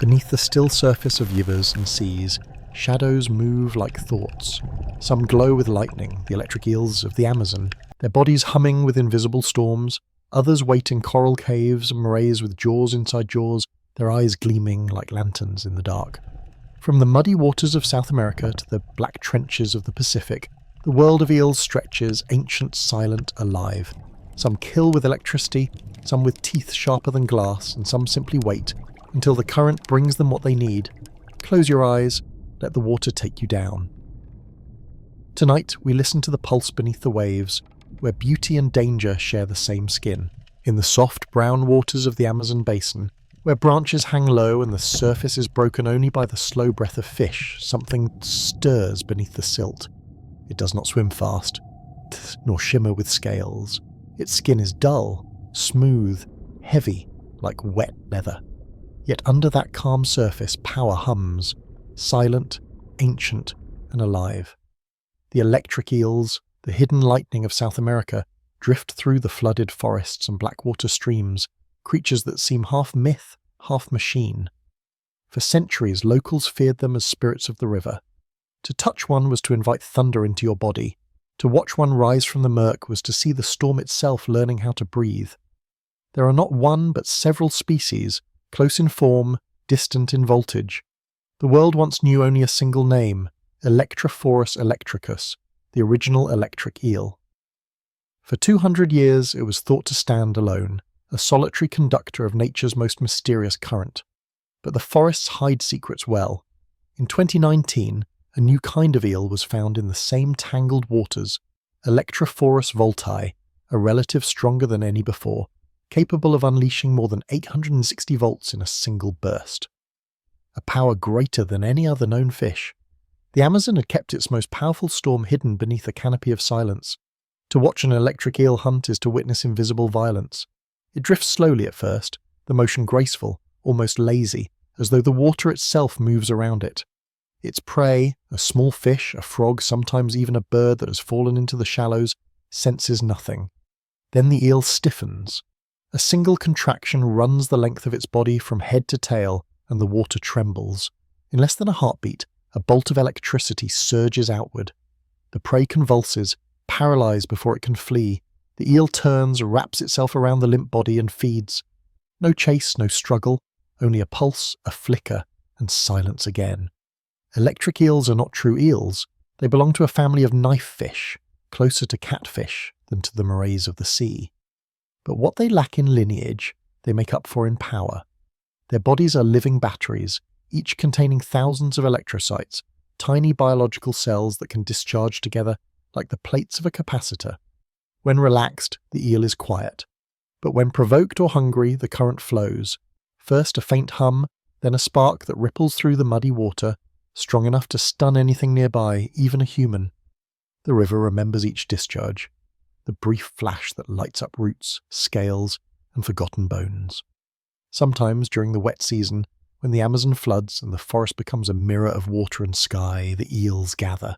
Beneath the still surface of rivers and seas, shadows move like thoughts. Some glow with lightning, the electric eels of the Amazon, their bodies humming with invisible storms. Others wait in coral caves and morays with jaws inside jaws, their eyes gleaming like lanterns in the dark. From the muddy waters of South America to the black trenches of the Pacific, the world of eels stretches, ancient, silent, alive. Some kill with electricity, some with teeth sharper than glass, and some simply wait until the current brings them what they need. Close your eyes, let the water take you down. Tonight, we listen to the pulse beneath the waves, where beauty and danger share the same skin. In the soft brown waters of the Amazon basin, where branches hang low and the surface is broken only by the slow breath of fish, something stirs beneath the silt. It does not swim fast, nor shimmer with scales. Its skin is dull, smooth, heavy, like wet leather. Yet under that calm surface, power hums, silent, ancient, and alive. The electric eels, the hidden lightning of South America, drift through the flooded forests and blackwater streams, creatures that seem half myth, half machine. For centuries, locals feared them as spirits of the river. To touch one was to invite thunder into your body. To watch one rise from the murk was to see the storm itself learning how to breathe. There are not one but several species, close in form, distant in voltage. The world once knew only a single name, Electrophorus electricus, the original electric eel. For 200 years it was thought to stand alone, a solitary conductor of nature's most mysterious current. But the forests hide secrets well. In 2019, a new kind of eel was found in the same tangled waters, Electrophorus voltae, a relative stronger than any before, capable of unleashing more than 860 volts in a single burst. A power greater than any other known fish. The Amazon had kept its most powerful storm hidden beneath a canopy of silence. To watch an electric eel hunt is to witness invisible violence. It drifts slowly at first, the motion graceful, almost lazy, as though the water itself moves around it. Its prey, a small fish, a frog, sometimes even a bird that has fallen into the shallows, senses nothing. Then the eel stiffens. A single contraction runs the length of its body from head to tail, and the water trembles. In less than a heartbeat, a bolt of electricity surges outward. The prey convulses, paralyzed before it can flee. The eel turns, wraps itself around the limp body and feeds. No chase, no struggle, only a pulse, a flicker, and silence again. Electric eels are not true eels. They belong to a family of knife fish, closer to catfish than to the morays of the sea. But what they lack in lineage, they make up for in power. Their bodies are living batteries, each containing thousands of electrocytes, tiny biological cells that can discharge together like the plates of a capacitor. When relaxed, the eel is quiet. But when provoked or hungry, the current flows. First a faint hum, then a spark that ripples through the muddy water, strong enough to stun anything nearby, even a human. The river remembers each discharge, the brief flash that lights up roots, scales, and forgotten bones. Sometimes during the wet season, when the Amazon floods and the forest becomes a mirror of water and sky, the eels gather.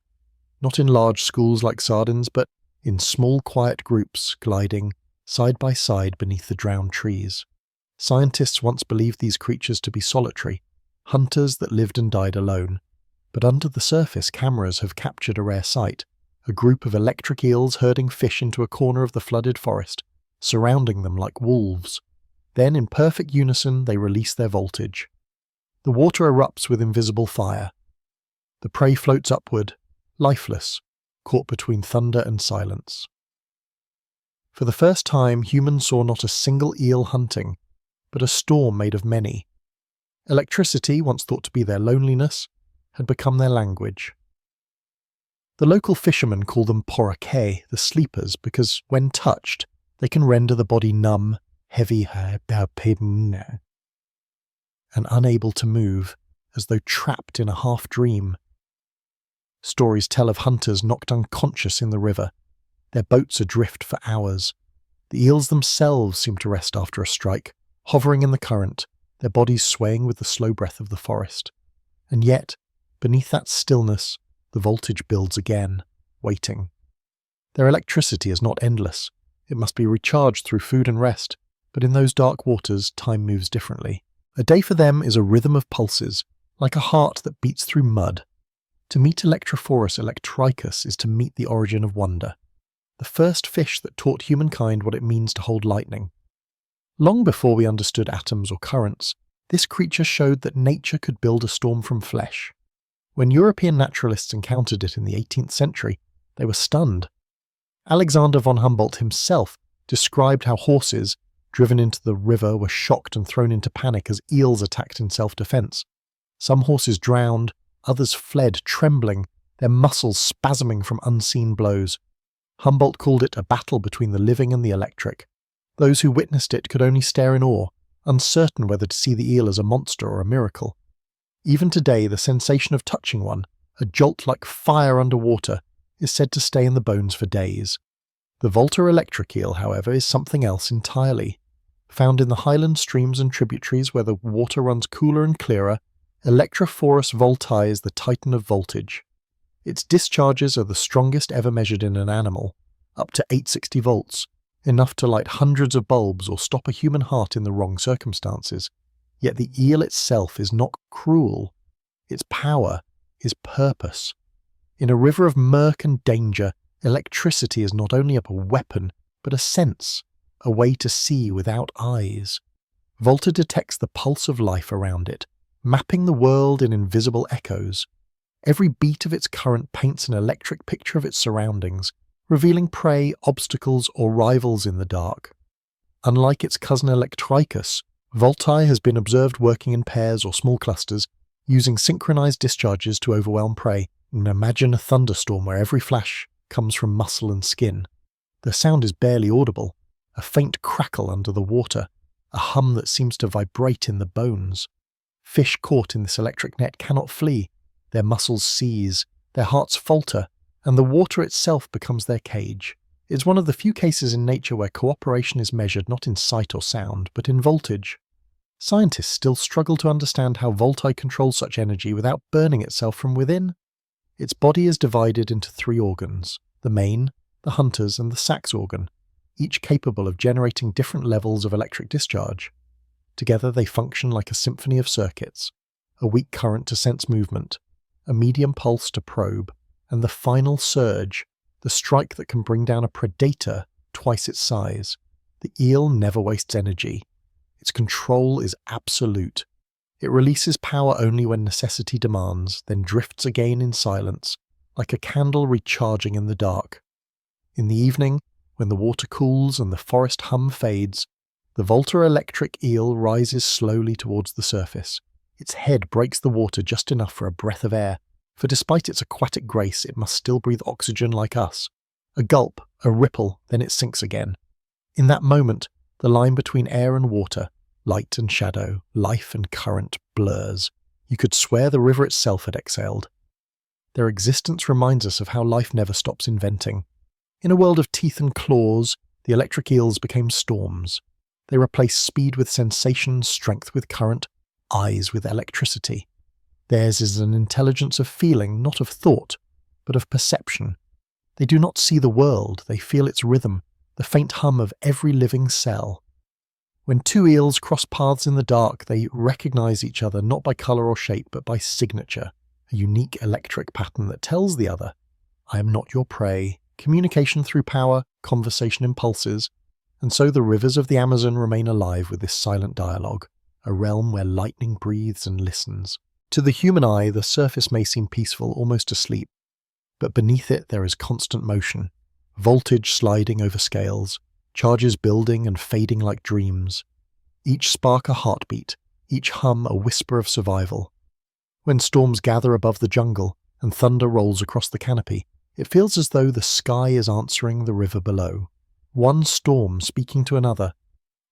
Not in large schools like sardines, but in small quiet groups gliding side by side beneath the drowned trees. Scientists once believed these creatures to be solitary, hunters that lived and died alone. But under the surface, cameras have captured a rare sight, a group of electric eels herding fish into a corner of the flooded forest, surrounding them like wolves. Then, in perfect unison, they release their voltage. The water erupts with invisible fire. The prey floats upward, lifeless, caught between thunder and silence. For the first time, humans saw not a single eel hunting, but a storm made of many. Electricity, once thought to be their loneliness, had become their language. The local fishermen call them porake, the sleepers, because when touched, they can render the body numb, heavy, and unable to move, as though trapped in a half-dream. Stories tell of hunters knocked unconscious in the river, their boats adrift for hours. The eels themselves seem to rest after a strike, hovering in the current, their bodies swaying with the slow breath of the forest. And yet, beneath that stillness, the voltage builds again, waiting. Their electricity is not endless. It must be recharged through food and rest, but in those dark waters, time moves differently. A day for them is a rhythm of pulses, like a heart that beats through mud. To meet Electrophorus electricus is to meet the origin of wonder, the first fish that taught humankind what it means to hold lightning. Long before we understood atoms or currents, this creature showed that nature could build a storm from flesh. When European naturalists encountered it in the 18th century, they were stunned. Alexander von Humboldt himself described how horses, driven into the river, were shocked and thrown into panic as eels attacked in self-defense. Some horses drowned, others fled trembling, their muscles spasming from unseen blows. Humboldt called it a battle between the living and the electric. Those who witnessed it could only stare in awe, uncertain whether to see the eel as a monster or a miracle. Even today, the sensation of touching one, a jolt like fire underwater, is said to stay in the bones for days. The Volta electric eel, however, is something else entirely. Found in the highland streams and tributaries where the water runs cooler and clearer, Electrophorus voltae is the titan of voltage. Its discharges are the strongest ever measured in an animal, up to 860 volts, enough to light hundreds of bulbs or stop a human heart in the wrong circumstances. Yet the eel itself is not cruel. Its power is purpose. In a river of murk and danger, electricity is not only a weapon, but a sense, a way to see without eyes. Volta detects the pulse of life around it, mapping the world in invisible echoes. Every beat of its current paints an electric picture of its surroundings, revealing prey, obstacles, or rivals in the dark. Unlike its cousin Electricus, Voltae has been observed working in pairs or small clusters, using synchronized discharges to overwhelm prey. And imagine a thunderstorm where every flash comes from muscle and skin. The sound is barely audible, a faint crackle under the water, a hum that seems to vibrate in the bones. Fish caught in this electric net cannot flee. Their muscles seize, their hearts falter, and the water itself becomes their cage. It's one of the few cases in nature where cooperation is measured not in sight or sound, but in voltage. Scientists still struggle to understand how Voltae controls such energy without burning itself from within. Its body is divided into 3 organs, the mane, the hunters, and the sax organ, each capable of generating different levels of electric discharge. Together they function like a symphony of circuits, a weak current to sense movement, a medium pulse to probe, and the final surge, the strike that can bring down a predator twice its size. The eel never wastes energy. Its control is absolute. It releases power only when necessity demands, then drifts again in silence, like a candle recharging in the dark. In the evening, when the water cools and the forest hum fades, the Volta electric eel rises slowly towards the surface. Its head breaks the water just enough for a breath of air, for despite its aquatic grace, it must still breathe oxygen like us. A gulp, a ripple, then it sinks again. In that moment, the line between air and water, light and shadow, life and current, blurs. You could swear the river itself had exhaled. Their existence reminds us of how life never stops inventing. In a world of teeth and claws, the electric eels became storms. They replaced speed with sensation, strength with current, eyes with electricity. Theirs is an intelligence of feeling, not of thought, but of perception. They do not see the world, they feel its rhythm, the faint hum of every living cell. When 2 eels cross paths in the dark, they recognize each other not by color or shape, but by signature, a unique electric pattern that tells the other, I am not your prey. Communication through power, conversation impulses, and so the rivers of the Amazon remain alive with this silent dialogue, a realm where lightning breathes and listens. To the human eye, the surface may seem peaceful, almost asleep, but beneath it there is constant motion, voltage sliding over scales, charges building and fading like dreams, each spark a heartbeat, each hum a whisper of survival. When storms gather above the jungle and thunder rolls across the canopy, it feels as though the sky is answering the river below. One storm speaking to another.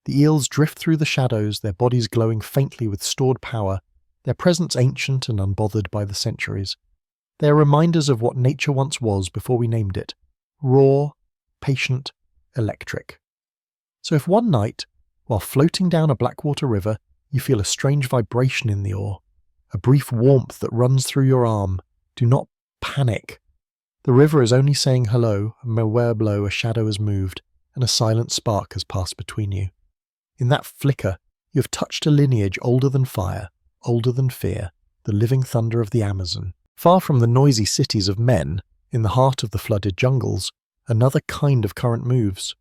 The eels drift through the shadows, their bodies glowing faintly with stored power, their presence ancient and unbothered by the centuries. They are reminders of what nature once was before we named it, raw, patient, electric. So if one night, while floating down a Blackwater river, you feel a strange vibration in the oar, a brief warmth that runs through your arm, do not panic. The river is only saying hello, and where below a shadow has moved, and a silent spark has passed between you. In that flicker, You have touched a lineage older than fire, older than fear, the living thunder of the Amazon. Far from the noisy cities of men, in the heart of the flooded jungles, another kind of current moves.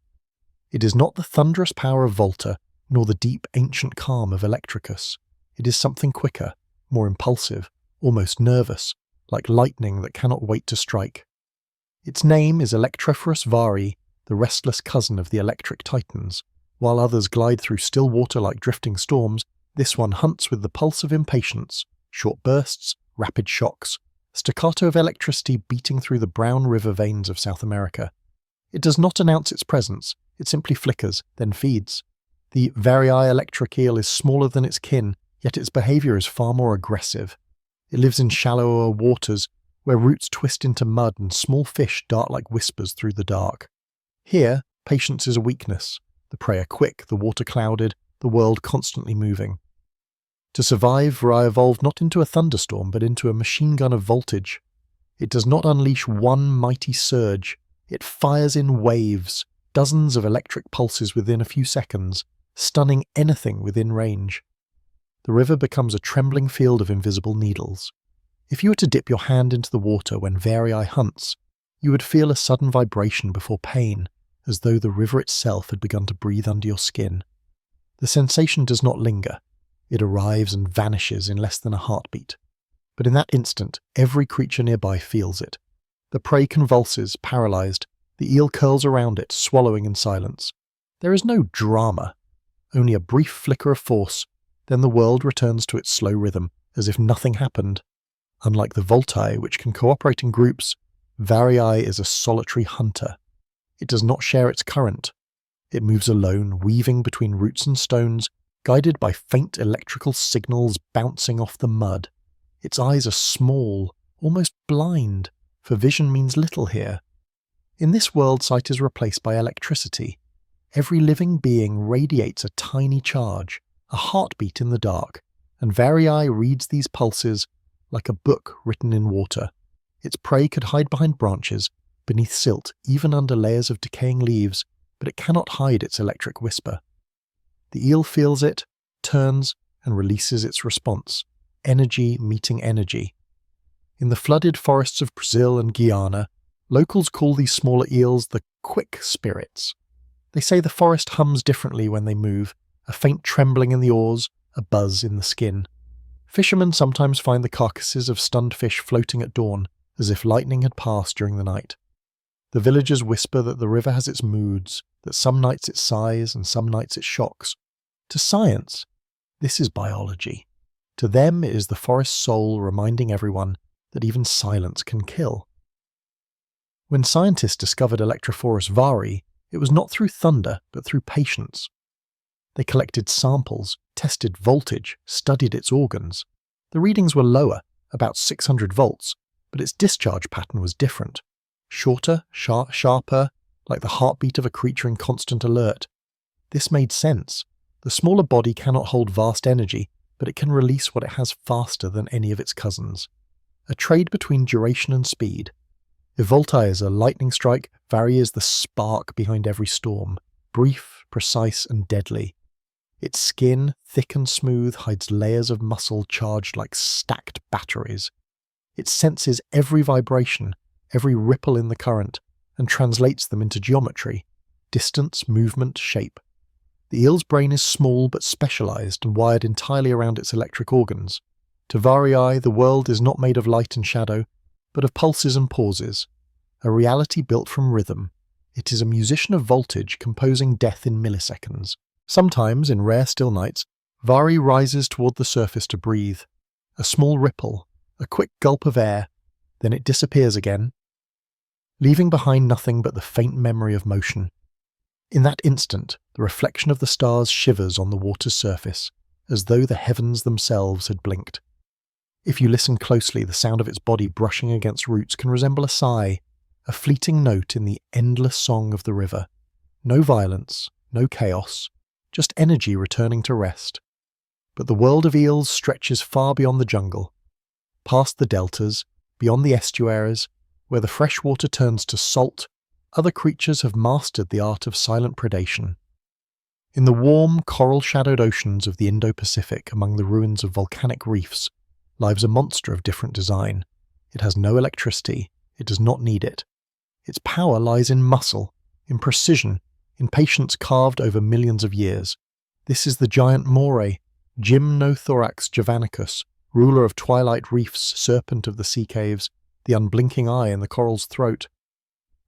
It is not the thunderous power of Volta, nor the deep ancient calm of Electricus. It is something quicker, more impulsive, almost nervous, like lightning that cannot wait to strike. Its name is Electrophorus Vari, the restless cousin of the electric titans. While others glide through still water like drifting storms, this one hunts with the pulse of impatience, short bursts, rapid shocks, staccato of electricity beating through the brown river veins of South America. It does not announce its presence, it simply flickers, then feeds. The Varii electric eel is smaller than its kin, yet its behaviour is far more aggressive. It lives in shallower waters, where roots twist into mud and small fish dart like whispers through the dark. Here, patience is a weakness, the prey are quick, the water clouded, the world constantly moving. To survive, Varii evolved not into a thunderstorm, but into a machine gun of voltage. It does not unleash one mighty surge, it fires in waves, dozens of electric pulses within a few seconds, stunning anything within range. The river becomes a trembling field of invisible needles. If you were to dip your hand into the water when Varii hunts, you would feel a sudden vibration before pain, as though the river itself had begun to breathe under your skin. The sensation does not linger. It arrives and vanishes in less than a heartbeat. But in that instant, every creature nearby feels it. The prey convulses, paralyzed. The eel curls around it, swallowing in silence. There is no drama, only a brief flicker of force, then the world returns to its slow rhythm, as if nothing happened. Unlike the Voltae, which can cooperate in groups, Varii is a solitary hunter. It does not share its current. It moves alone, weaving between roots and stones, guided by faint electrical signals bouncing off the mud. Its eyes are small, almost blind, for vision means little here. In this world, sight is replaced by electricity. Every living being radiates a tiny charge, a heartbeat in the dark, and Varii reads these pulses like a book written in water. Its prey could hide behind branches, beneath silt, even under layers of decaying leaves, but it cannot hide its electric whisper. The eel feels it, turns, and releases its response, energy meeting energy. In the flooded forests of Brazil and Guyana, locals call these smaller eels the quick spirits. They say the forest hums differently when they move, a faint trembling in the oars, a buzz in the skin. Fishermen sometimes find the carcasses of stunned fish floating at dawn, as if lightning had passed during the night. The villagers whisper that the river has its moods, that some nights it sighs and some nights it shocks. To science, this is biology. To them it is the forest's soul reminding everyone that even silence can kill. When scientists discovered Electrophorus Vari, it was not through thunder, but through patience. They collected samples, tested voltage, studied its organs. The readings were lower, about 600 volts, but its discharge pattern was different. Shorter, sharper, like the heartbeat of a creature in constant alert. This made sense. The smaller body cannot hold vast energy, but it can release what it has faster than any of its cousins. A trade between duration and speed. If Voltae is a lightning strike, Vari is the spark behind every storm, brief, precise, and deadly. Its skin, thick and smooth, hides layers of muscle charged like stacked batteries. It senses every vibration, every ripple in the current, and translates them into geometry, distance, movement, shape. The eel's brain is small but specialized and wired entirely around its electric organs. To Varii, the world is not made of light and shadow, but of pulses and pauses, a reality built from rhythm. It is a musician of voltage composing death in milliseconds. Sometimes, in rare still nights, Vari rises toward the surface to breathe. A small ripple, a quick gulp of air, then it disappears again, leaving behind nothing but the faint memory of motion. In that instant, the reflection of the stars shivers on the water's surface, as though the heavens themselves had blinked. If you listen closely, the sound of its body brushing against roots can resemble a sigh, a fleeting note in the endless song of the river. No violence, no chaos, just energy returning to rest. But the world of eels stretches far beyond the jungle, past the deltas, beyond the estuaries, where the fresh water turns to salt. Other creatures have mastered the art of silent predation. In the warm, coral-shadowed oceans of the Indo-Pacific among the ruins of volcanic reefs lives a monster of different design. It has no electricity. It does not need it. Its power lies in muscle, in precision, in patience carved over millions of years. This is the giant moray, Gymnothorax javanicus, ruler of twilight reefs, serpent of the sea caves, the unblinking eye in the coral's throat.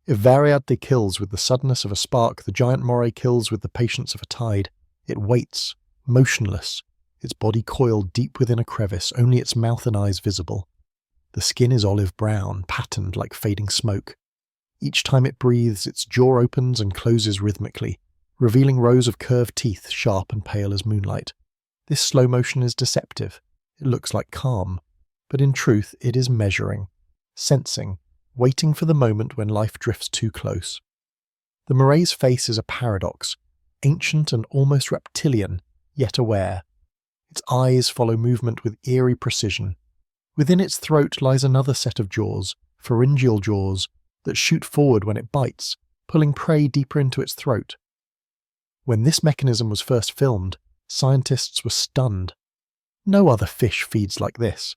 If Variadne kills with the suddenness of a spark, the giant moray kills with the patience of a tide. It waits, motionless, its body coiled deep within a crevice, only its mouth and eyes visible. The skin is olive brown, patterned like fading smoke. Each time it breathes, its jaw opens and closes rhythmically, revealing rows of curved teeth, sharp and pale as moonlight. This slow motion is deceptive. It looks like calm, but in truth it is measuring, sensing, waiting for the moment when life drifts too close. The moray's face is a paradox, ancient and almost reptilian, yet aware. Its eyes follow movement with eerie precision. Within its throat lies another set of jaws, pharyngeal jaws, that shoot forward when it bites, pulling prey deeper into its throat. When this mechanism was first filmed, scientists were stunned. No other fish feeds like this.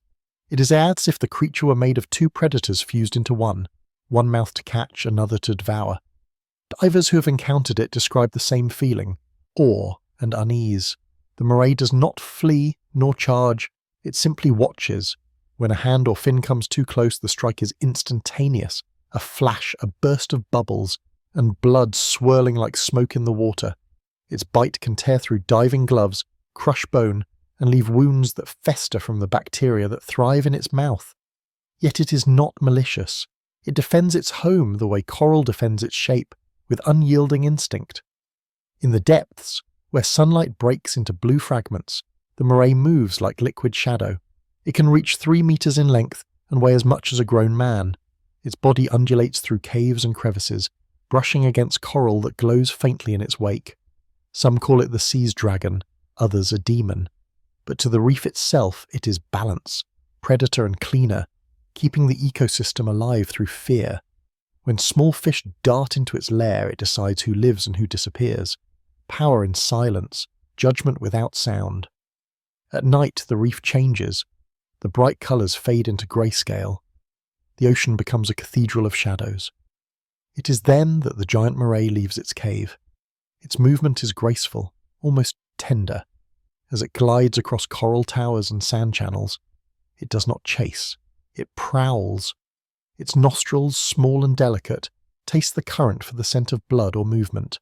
It is as if the creature were made of two predators fused into one mouth to catch, another to devour. Divers who have encountered it describe the same feeling, awe and unease. The moray does not flee nor charge, it simply watches. When a hand or fin comes too close, the strike is instantaneous. A flash, a burst of bubbles, and blood swirling like smoke in the water. Its bite can tear through diving gloves, crush bone, and leave wounds that fester from the bacteria that thrive in its mouth. Yet it is not malicious. It defends its home the way coral defends its shape, with unyielding instinct. In the depths, where sunlight breaks into blue fragments, the moray moves like liquid shadow. It can reach 3 meters in length and weigh as much as a grown man. Its body undulates through caves and crevices, brushing against coral that glows faintly in its wake. Some call it the sea's dragon, others a demon. But to the reef itself, it is balance, predator and cleaner, keeping the ecosystem alive through fear. When small fish dart into its lair, it decides who lives and who disappears. Power in silence, judgment without sound. At night, the reef changes. The bright colours fade into grayscale. The ocean becomes a cathedral of shadows. It is then that the giant moray leaves its cave. Its movement is graceful, almost tender. As it glides across coral towers and sand channels, it does not chase, it prowls. Its nostrils, small and delicate, taste the current for the scent of blood or movement.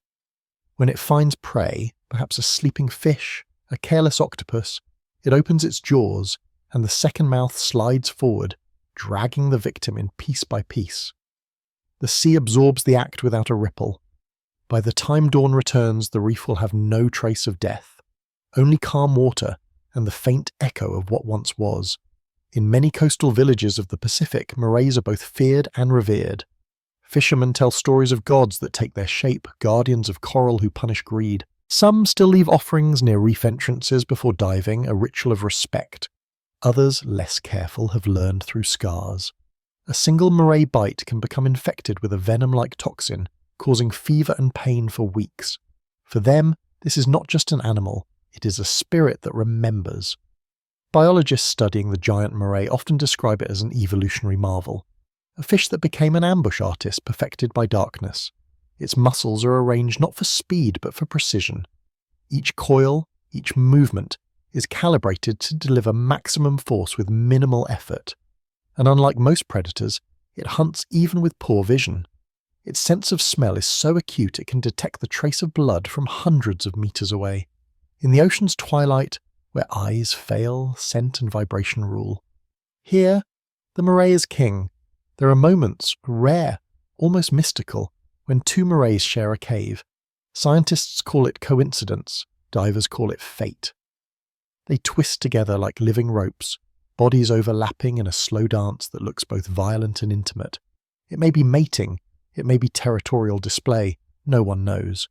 When it finds prey, perhaps a sleeping fish, a careless octopus, it opens its jaws, and the second mouth slides forward, dragging the victim in piece by piece. The sea absorbs the act without a ripple. By the time dawn returns, the reef will have no trace of death, only calm water and the faint echo of what once was. In many coastal villages of the Pacific, morays are both feared and revered. Fishermen tell stories of gods that take their shape, guardians of coral who punish greed. Some still leave offerings near reef entrances before diving, a ritual of respect. Others, less careful, have learned through scars. A single moray bite can become infected with a venom-like toxin, causing fever and pain for weeks. For them, this is not just an animal, it is a spirit that remembers. Biologists studying the giant moray often describe it as an evolutionary marvel, a fish that became an ambush artist perfected by darkness. Its muscles are arranged not for speed but for precision. Each coil, each movement, is calibrated to deliver maximum force with minimal effort. And unlike most predators, it hunts even with poor vision. Its sense of smell is so acute it can detect the trace of blood from hundreds of meters away. In the ocean's twilight, where eyes fail, scent and vibration rule. Here, the moray is king. There are moments, rare, almost mystical, when two morays share a cave. Scientists call it coincidence, divers call it fate. They twist together like living ropes, bodies overlapping in a slow dance that looks both violent and intimate. It may be mating, it may be territorial display, no one knows.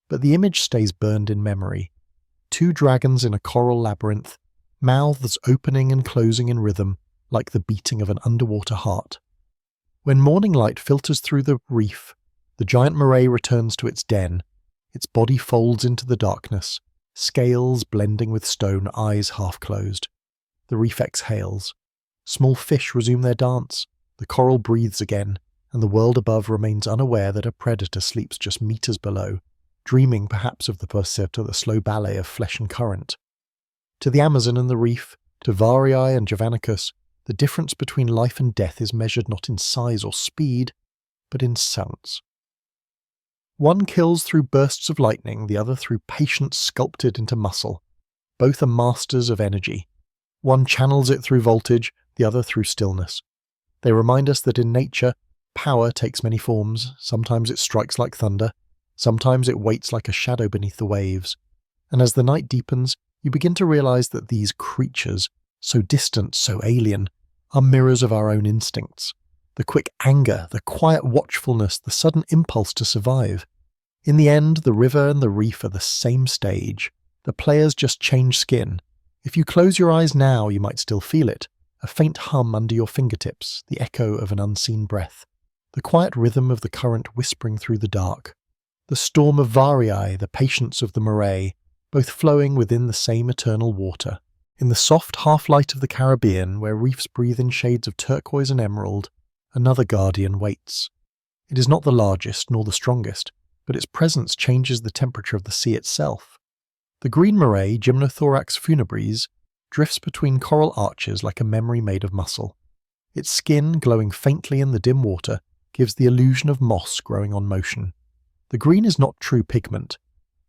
But the image stays burned in memory. Two dragons in a coral labyrinth, mouths opening and closing in rhythm, like the beating of an underwater heart. When morning light filters through the reef, the giant moray returns to its den. Its body folds into the darkness, scales blending with stone, eyes half closed. The reef exhales. Small fish resume their dance, the coral breathes again, and the world above remains unaware that a predator sleeps just meters below, dreaming perhaps of the pursuit or the slow ballet of flesh and current. To the Amazon and the reef, to Varii and Javanicus, the difference between life and death is measured not in size or speed, but in sounds. One kills through bursts of lightning, the other through patience sculpted into muscle. Both are masters of energy. One channels it through voltage, the other through stillness. They remind us that in nature, power takes many forms. Sometimes it strikes like thunder, sometimes it waits like a shadow beneath the waves. And as the night deepens, you begin to realize that these creatures, so distant, so alien, are mirrors of our own instincts. The quick anger, the quiet watchfulness, the sudden impulse to survive. In the end, the river and the reef are the same stage. The players just change skin. If you close your eyes now, you might still feel it. A faint hum under your fingertips, the echo of an unseen breath. The quiet rhythm of the current whispering through the dark. The storm of Varii, the patience of the Moray, both flowing within the same eternal water. In the soft half-light of the Caribbean, where reefs breathe in shades of turquoise and emerald, another guardian waits. It is not the largest nor the strongest, but its presence changes the temperature of the sea itself. The green moray, Gymnothorax funebris, drifts between coral arches like a memory made of muscle. Its skin, glowing faintly in the dim water, gives the illusion of moss growing on motion. The green is not true pigment.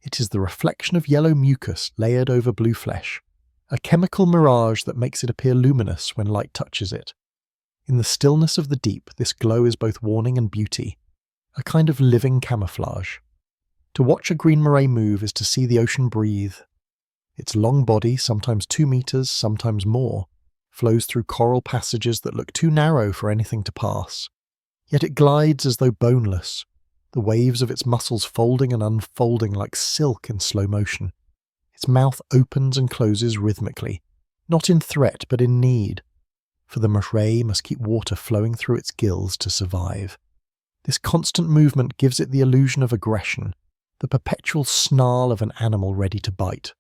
It is the reflection of yellow mucus layered over blue flesh, a chemical mirage that makes it appear luminous when light touches it. In the stillness of the deep, this glow is both warning and beauty, a kind of living camouflage. To watch a green moray move is to see the ocean breathe. Its long body, sometimes 2 meters, sometimes more, flows through coral passages that look too narrow for anything to pass. Yet it glides as though boneless, the waves of its muscles folding and unfolding like silk in slow motion. Its mouth opens and closes rhythmically, not in threat but in need, for the moray must keep water flowing through its gills to survive. This constant movement gives it the illusion of aggression, the perpetual snarl of an animal ready to bite.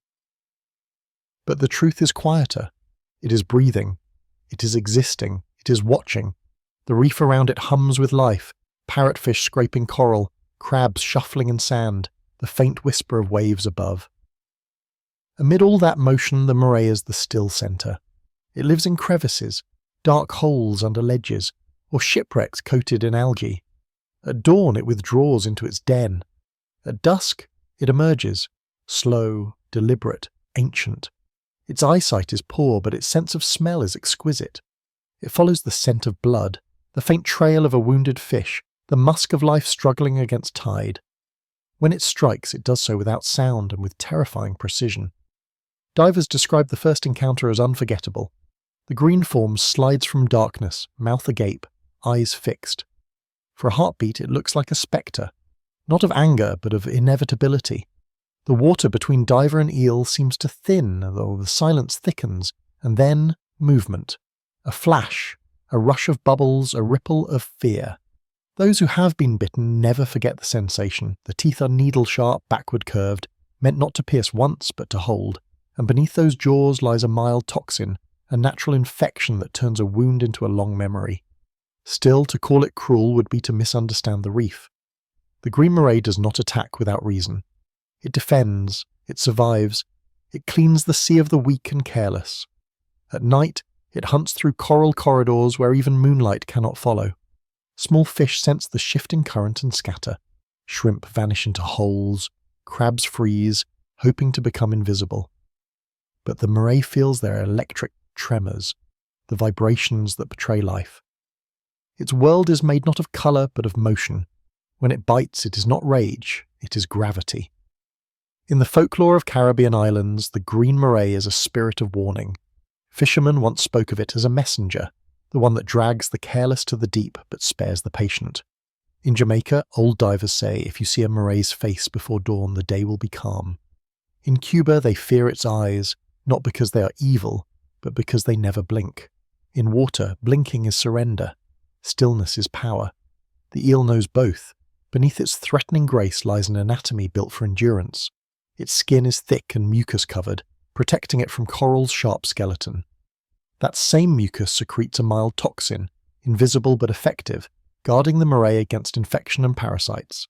But the truth is quieter. It is breathing. It is existing. It is watching. The reef around it hums with life, parrotfish scraping coral, crabs shuffling in sand, the faint whisper of waves above. Amid all that motion, the moray is the still centre. It lives in crevices, dark holes under ledges, or shipwrecks coated in algae. At dawn it withdraws into its den. At dusk it emerges, slow, deliberate, ancient. Its eyesight is poor, but its sense of smell is exquisite. It follows the scent of blood, the faint trail of a wounded fish, the musk of life struggling against tide. When it strikes, it does so without sound and with terrifying precision. Divers describe the first encounter as unforgettable. The green form slides from darkness, mouth agape, eyes fixed. For a heartbeat, it looks like a spectre, not of anger, but of inevitability. The water between diver and eel seems to thin, though the silence thickens, and then movement. A flash, a rush of bubbles, a ripple of fear. Those who have been bitten never forget the sensation. The teeth are needle-sharp, backward curved, meant not to pierce once, but to hold. And beneath those jaws lies a mild toxin, a natural infection that turns a wound into a long memory. Still, to call it cruel would be to misunderstand the reef. The green moray does not attack without reason. It defends, it survives, it cleans the sea of the weak and careless. At night, it hunts through coral corridors where even moonlight cannot follow. Small fish sense the shifting current and scatter. Shrimp vanish into holes, crabs freeze, hoping to become invisible. But the moray feels their electric tremors, the vibrations that betray life. Its world is made not of colour but of motion. When it bites, it is not rage, it is gravity. In the folklore of Caribbean islands, the green moray is a spirit of warning. Fishermen once spoke of it as a messenger, the one that drags the careless to the deep but spares the patient. In Jamaica, old divers say if you see a moray's face before dawn, the day will be calm. In Cuba, they fear its eyes, not because they are evil, but because they never blink. In water, blinking is surrender. Stillness is power. The eel knows both. Beneath its threatening grace lies an anatomy built for endurance. Its skin is thick and mucus-covered, protecting it from coral's sharp skeleton. That same mucus secretes a mild toxin, invisible but effective, guarding the moray against infection and parasites.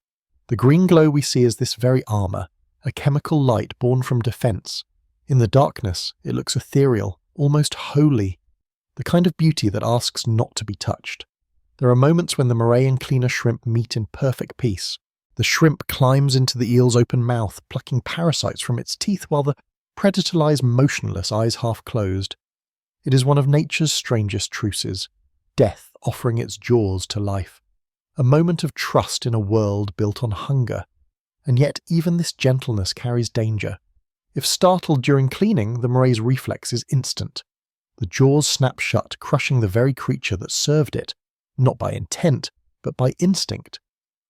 The green glow we see is this very armour, a chemical light born from defence. In the darkness, it looks ethereal, almost holy, the kind of beauty that asks not to be touched. There are moments when the moray and cleaner shrimp meet in perfect peace. The shrimp climbs into the eel's open mouth, plucking parasites from its teeth while the predator lies motionless, eyes half closed. It is one of nature's strangest truces, death offering its jaws to life. A moment of trust in a world built on hunger. And yet even this gentleness carries danger. If startled during cleaning, the moray's reflex is instant. The jaws snap shut, crushing the very creature that served it, not by intent, but by instinct.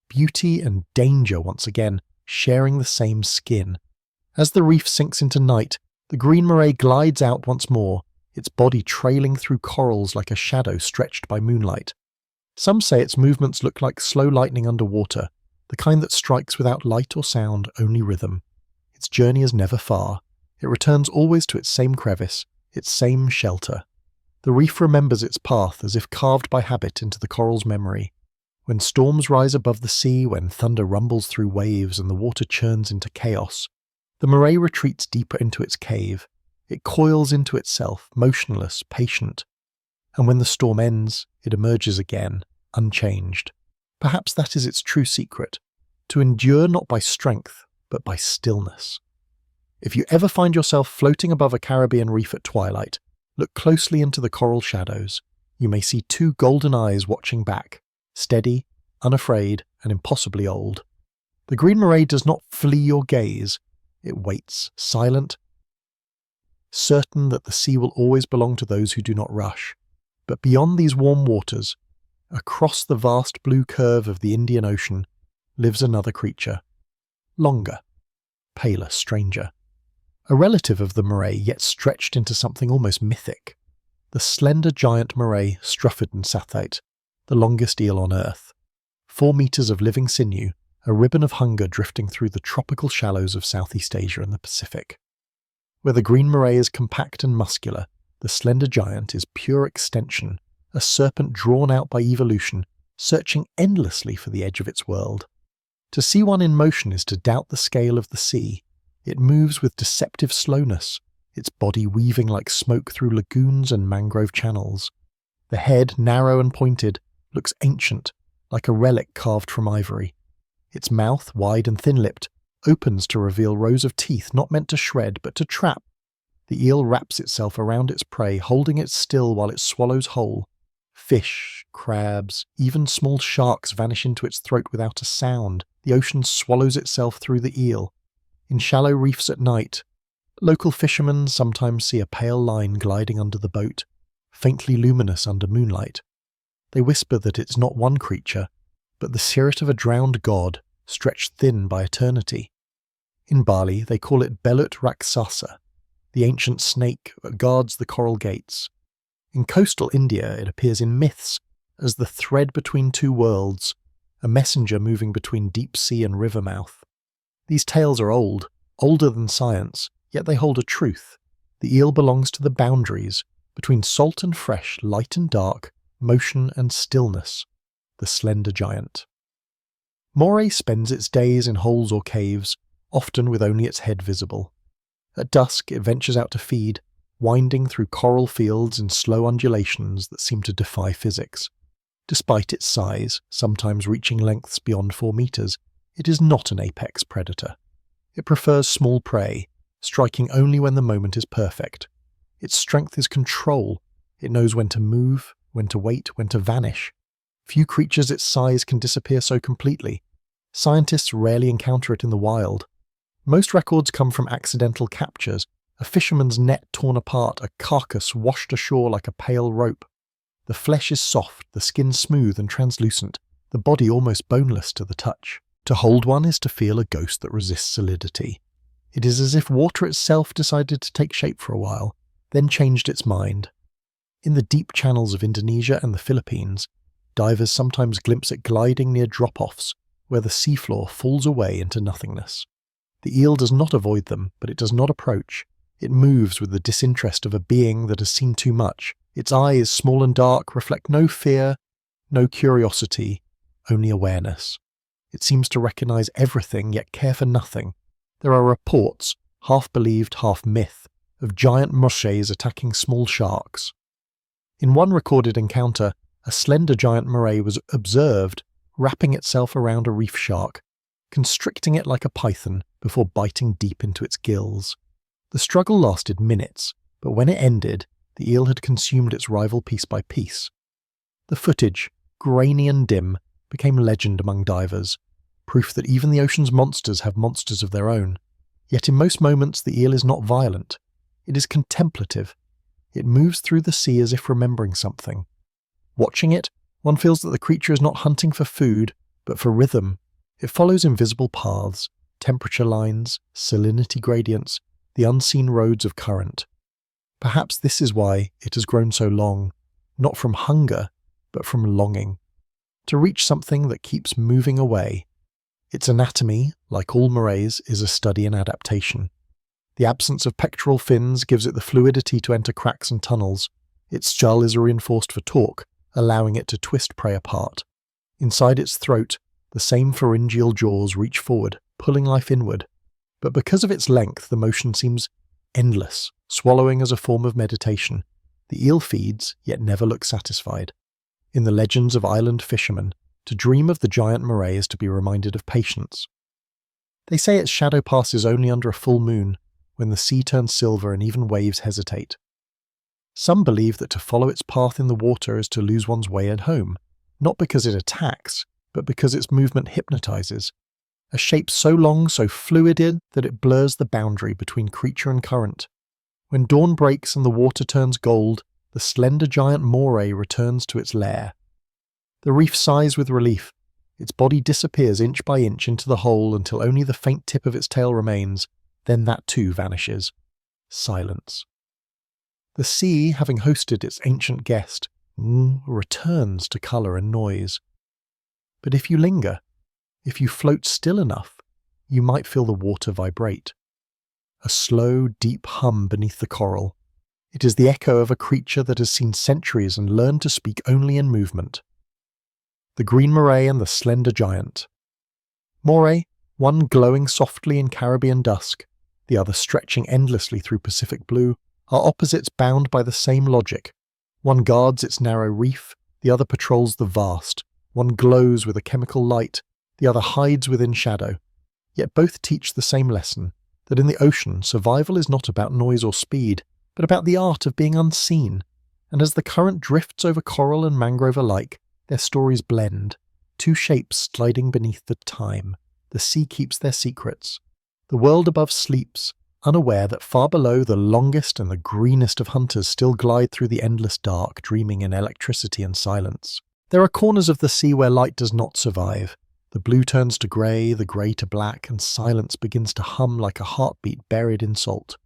Beauty and danger once again, sharing the same skin. As the reef sinks into night, the green moray glides out once more, its body trailing through corals like a shadow stretched by moonlight. Some say its movements look like slow lightning underwater, the kind that strikes without light or sound, only rhythm. Its journey is never far. It returns always to its same crevice, its same shelter. The reef remembers its path as if carved by habit into the coral's memory. When storms rise above the sea, when thunder rumbles through waves and the water churns into chaos, the moray retreats deeper into its cave. It coils into itself, motionless, patient. And when the storm ends, it emerges again, unchanged. Perhaps that is its true secret, to endure not by strength, but by stillness. If you ever find yourself floating above a Caribbean reef at twilight, look closely into the coral shadows. You may see two golden eyes watching back, steady, unafraid, and impossibly old. The green moray does not flee your gaze. It waits, silent, certain that the sea will always belong to those who do not rush. But beyond these warm waters, across the vast blue curve of the Indian Ocean, lives another creature. Longer, paler, stranger. A relative of the moray, yet stretched into something almost mythic. The slender giant moray, Strufford and Sathite, the longest eel on Earth. 4 meters of living sinew, a ribbon of hunger drifting through the tropical shallows of Southeast Asia and the Pacific. Where the green moray is compact and muscular, the slender giant is pure extension, a serpent drawn out by evolution, searching endlessly for the edge of its world. To see one in motion is to doubt the scale of the sea. It moves with deceptive slowness, its body weaving like smoke through lagoons and mangrove channels. The head, narrow and pointed, looks ancient, like a relic carved from ivory. Its mouth, wide and thin-lipped, opens to reveal rows of teeth not meant to shred but to trap. The eel wraps itself around its prey, holding it still while it swallows whole. Fish, crabs, even small sharks vanish into its throat without a sound. The ocean swallows itself through the eel. In shallow reefs at night, local fishermen sometimes see a pale line gliding under the boat, faintly luminous under moonlight. They whisper that it's not one creature, but the spirit of a drowned god, stretched thin by eternity. In Bali, they call it Belut Raksasa, the ancient snake that guards the coral gates. In coastal India, it appears in myths as the thread between two worlds, a messenger moving between deep sea and river mouth. These tales are old, older than science, yet they hold a truth. The eel belongs to the boundaries, between salt and fresh, light and dark, motion and stillness, the slender giant. Moray spends its days in holes or caves, often with only its head visible. At dusk it ventures out to feed, winding through coral fields in slow undulations that seem to defy physics. Despite its size, sometimes reaching lengths beyond 4 meters, it is not an apex predator. It prefers small prey, striking only when the moment is perfect. Its strength is control. It knows when to move, when to wait, when to vanish. Few creatures its size can disappear so completely. Scientists rarely encounter it in the wild. Most records come from accidental captures, a fisherman's net torn apart, a carcass washed ashore like a pale rope. The flesh is soft, the skin smooth and translucent, the body almost boneless to the touch. To hold one is to feel a ghost that resists solidity. It is as if water itself decided to take shape for a while, then changed its mind. In the deep channels of Indonesia and the Philippines, divers sometimes glimpse it gliding near drop-offs, where the seafloor falls away into nothingness. The eel does not avoid them, but it does not approach. It moves with the disinterest of a being that has seen too much. Its eyes, small and dark, reflect no fear, no curiosity, only awareness. It seems to recognize everything, yet care for nothing. There are reports, half believed, half myth, of giant moshes attacking small sharks. In one recorded encounter, a slender giant moray was observed wrapping itself around a reef shark, constricting it like a python before biting deep into its gills. The struggle lasted minutes, but when it ended, the eel had consumed its rival piece by piece. The footage, grainy and dim, became legend among divers, proof that even the ocean's monsters have monsters of their own. Yet in most moments the eel is not violent. It is contemplative. It moves through the sea as if remembering something. Watching it, one feels that the creature is not hunting for food, but for rhythm. It follows invisible paths, temperature lines, salinity gradients, the unseen roads of current. Perhaps this is why it has grown so long, not from hunger, but from longing, to reach something that keeps moving away. Its anatomy, like all morays, is a study in adaptation. The absence of pectoral fins gives it the fluidity to enter cracks and tunnels. Its skull is reinforced for torque, allowing it to twist prey apart. Inside its throat, the same pharyngeal jaws reach forward, pulling life inward. But because of its length, the motion seems endless, swallowing as a form of meditation. The eel feeds, yet never looks satisfied. In the legends of island fishermen, to dream of the giant moray is to be reminded of patience. They say its shadow passes only under a full moon, when the sea turns silver and even waves hesitate. Some believe that to follow its path in the water is to lose one's way at home, not because it attacks, but because its movement hypnotizes. A shape so long, so fluid that it blurs the boundary between creature and current. When dawn breaks and the water turns gold, the slender giant moray returns to its lair. The reef sighs with relief. Its body disappears inch by inch into the hole until only the faint tip of its tail remains. Then that too vanishes. Silence. The sea, having hosted its ancient guest, returns to colour and noise. But if you linger, if you float still enough, you might feel the water vibrate. A slow, deep hum beneath the coral. It is the echo of a creature that has seen centuries and learned to speak only in movement. The green moray and the slender giant. Moray, one glowing softly in Caribbean dusk, the other stretching endlessly through Pacific blue, are opposites bound by the same logic. One guards its narrow reef, the other patrols the vast. One glows with a chemical light, the other hides within shadow. Yet both teach the same lesson, that in the ocean survival is not about noise or speed, but about the art of being unseen. And as the current drifts over coral and mangrove alike, their stories blend, two shapes sliding beneath the time. The sea keeps their secrets. The world above sleeps, unaware that far below the longest and the greenest of hunters still glide through the endless dark, dreaming in electricity and silence. There are corners of the sea where light does not survive. The blue turns to grey, the grey to black, and silence begins to hum like a heartbeat buried in salt.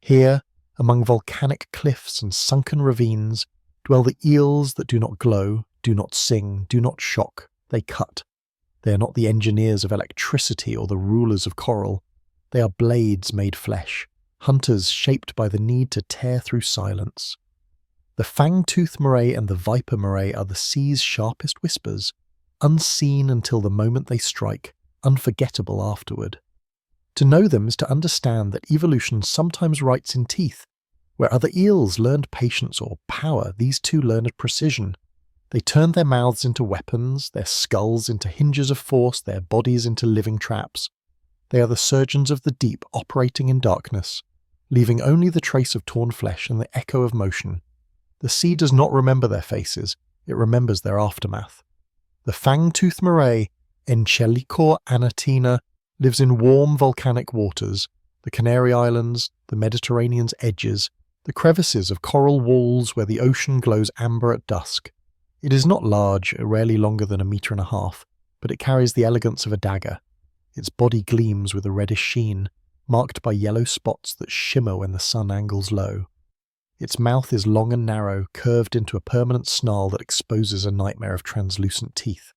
Here, among volcanic cliffs and sunken ravines, dwell the eels that do not glow, do not sing, do not shock. They cut. They are not the engineers of electricity or the rulers of coral. They are blades made flesh, hunters shaped by the need to tear through silence. The fang-toothed moray and the viper moray are the sea's sharpest whispers, unseen until the moment they strike, unforgettable afterward. To know them is to understand that evolution sometimes writes in teeth. Where other eels learned patience or power, these two learned precision. They turned their mouths into weapons, their skulls into hinges of force, their bodies into living traps. They are the surgeons of the deep operating in darkness, leaving only the trace of torn flesh and the echo of motion. The sea does not remember their faces, it remembers their aftermath. The fang-toothed moray, Enchelicor anatina, lives in warm volcanic waters, the Canary Islands, the Mediterranean's edges, the crevices of coral walls where the ocean glows amber at dusk. It is not large, rarely longer than 1.5 meters, but it carries the elegance of a dagger. Its body gleams with a reddish sheen, marked by yellow spots that shimmer when the sun angles low. Its mouth is long and narrow, curved into a permanent snarl that exposes a nightmare of translucent teeth.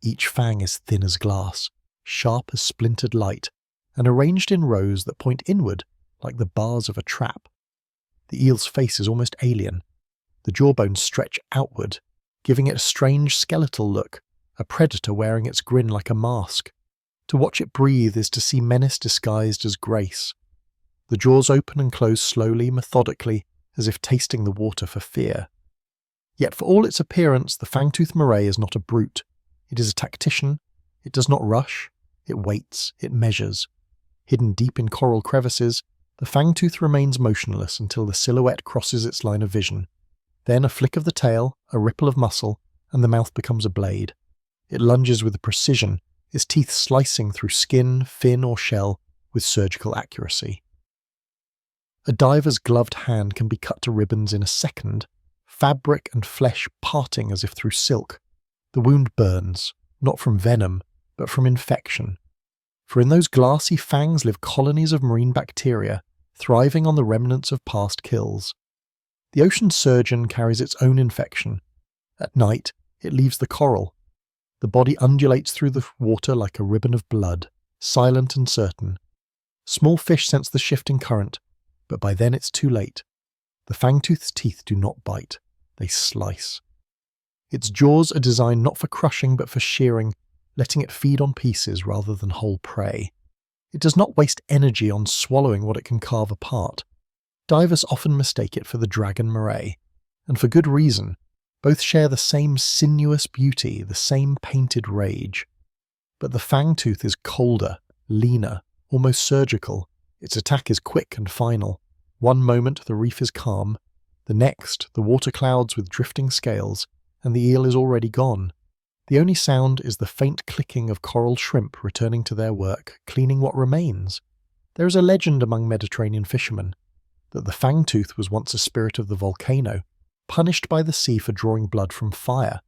Each fang is thin as glass, sharp as splintered light, and arranged in rows that point inward like the bars of a trap. The eel's face is almost alien. The jawbones stretch outward, giving it a strange skeletal look, a predator wearing its grin like a mask. To watch it breathe is to see menace disguised as grace. The jaws open and close slowly, methodically, as if tasting the water for fear. Yet for all its appearance, the fangtooth moray is not a brute. It is a tactician. It does not rush. It waits. It measures. Hidden deep in coral crevices, the fangtooth remains motionless until the silhouette crosses its line of vision. Then a flick of the tail, a ripple of muscle, and the mouth becomes a blade. It lunges with precision, its teeth slicing through skin, fin, or shell with surgical accuracy. A diver's gloved hand can be cut to ribbons in a second, fabric and flesh parting as if through silk. The wound burns, not from venom, but from infection. For in those glassy fangs live colonies of marine bacteria, thriving on the remnants of past kills. The ocean surgeon carries its own infection. At night, it leaves the coral. The body undulates through the water like a ribbon of blood, silent and certain. Small fish sense the shifting current, but by then it's too late. The fangtooth's teeth do not bite, they slice. Its jaws are designed not for crushing but for shearing, letting it feed on pieces rather than whole prey. It does not waste energy on swallowing what it can carve apart. Divers often mistake it for the dragon moray, and for good reason. Both share the same sinuous beauty, the same painted rage. But the fangtooth is colder, leaner, almost surgical. Its attack is quick and final. One moment the reef is calm, the next the water clouds with drifting scales, and the eel is already gone. The only sound is the faint clicking of coral shrimp returning to their work, cleaning what remains. There is a legend among Mediterranean fishermen that the fangtooth was once a spirit of the volcano, punished by the sea for drawing blood from fire.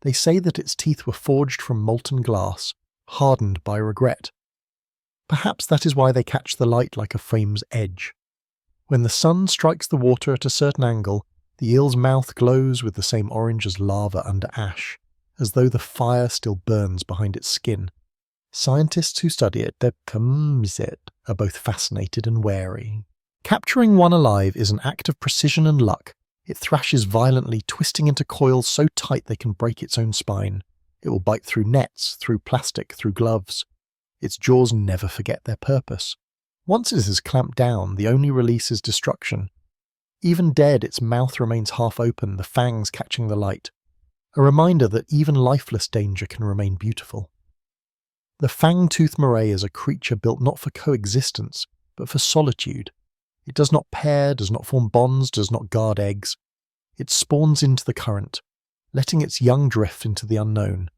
They say that its teeth were forged from molten glass, hardened by regret. Perhaps that is why they catch the light like a frame's edge. When the sun strikes the water at a certain angle, the eel's mouth glows with the same orange as lava under ash, as though the fire still burns behind its skin. Scientists who study it, are both fascinated and wary. Capturing one alive is an act of precision and luck. It thrashes violently, twisting into coils so tight they can break its own spine. It will bite through nets, through plastic, through gloves. Its jaws never forget their purpose. Once it is clamped down, the only release is destruction. Even dead, its mouth remains half open, the fangs catching the light. A reminder that even lifeless danger can remain beautiful. The fangtooth moray is a creature built not for coexistence, but for solitude. It does not pair, does not form bonds, does not guard eggs. It spawns into the current, letting its young drift into the unknown.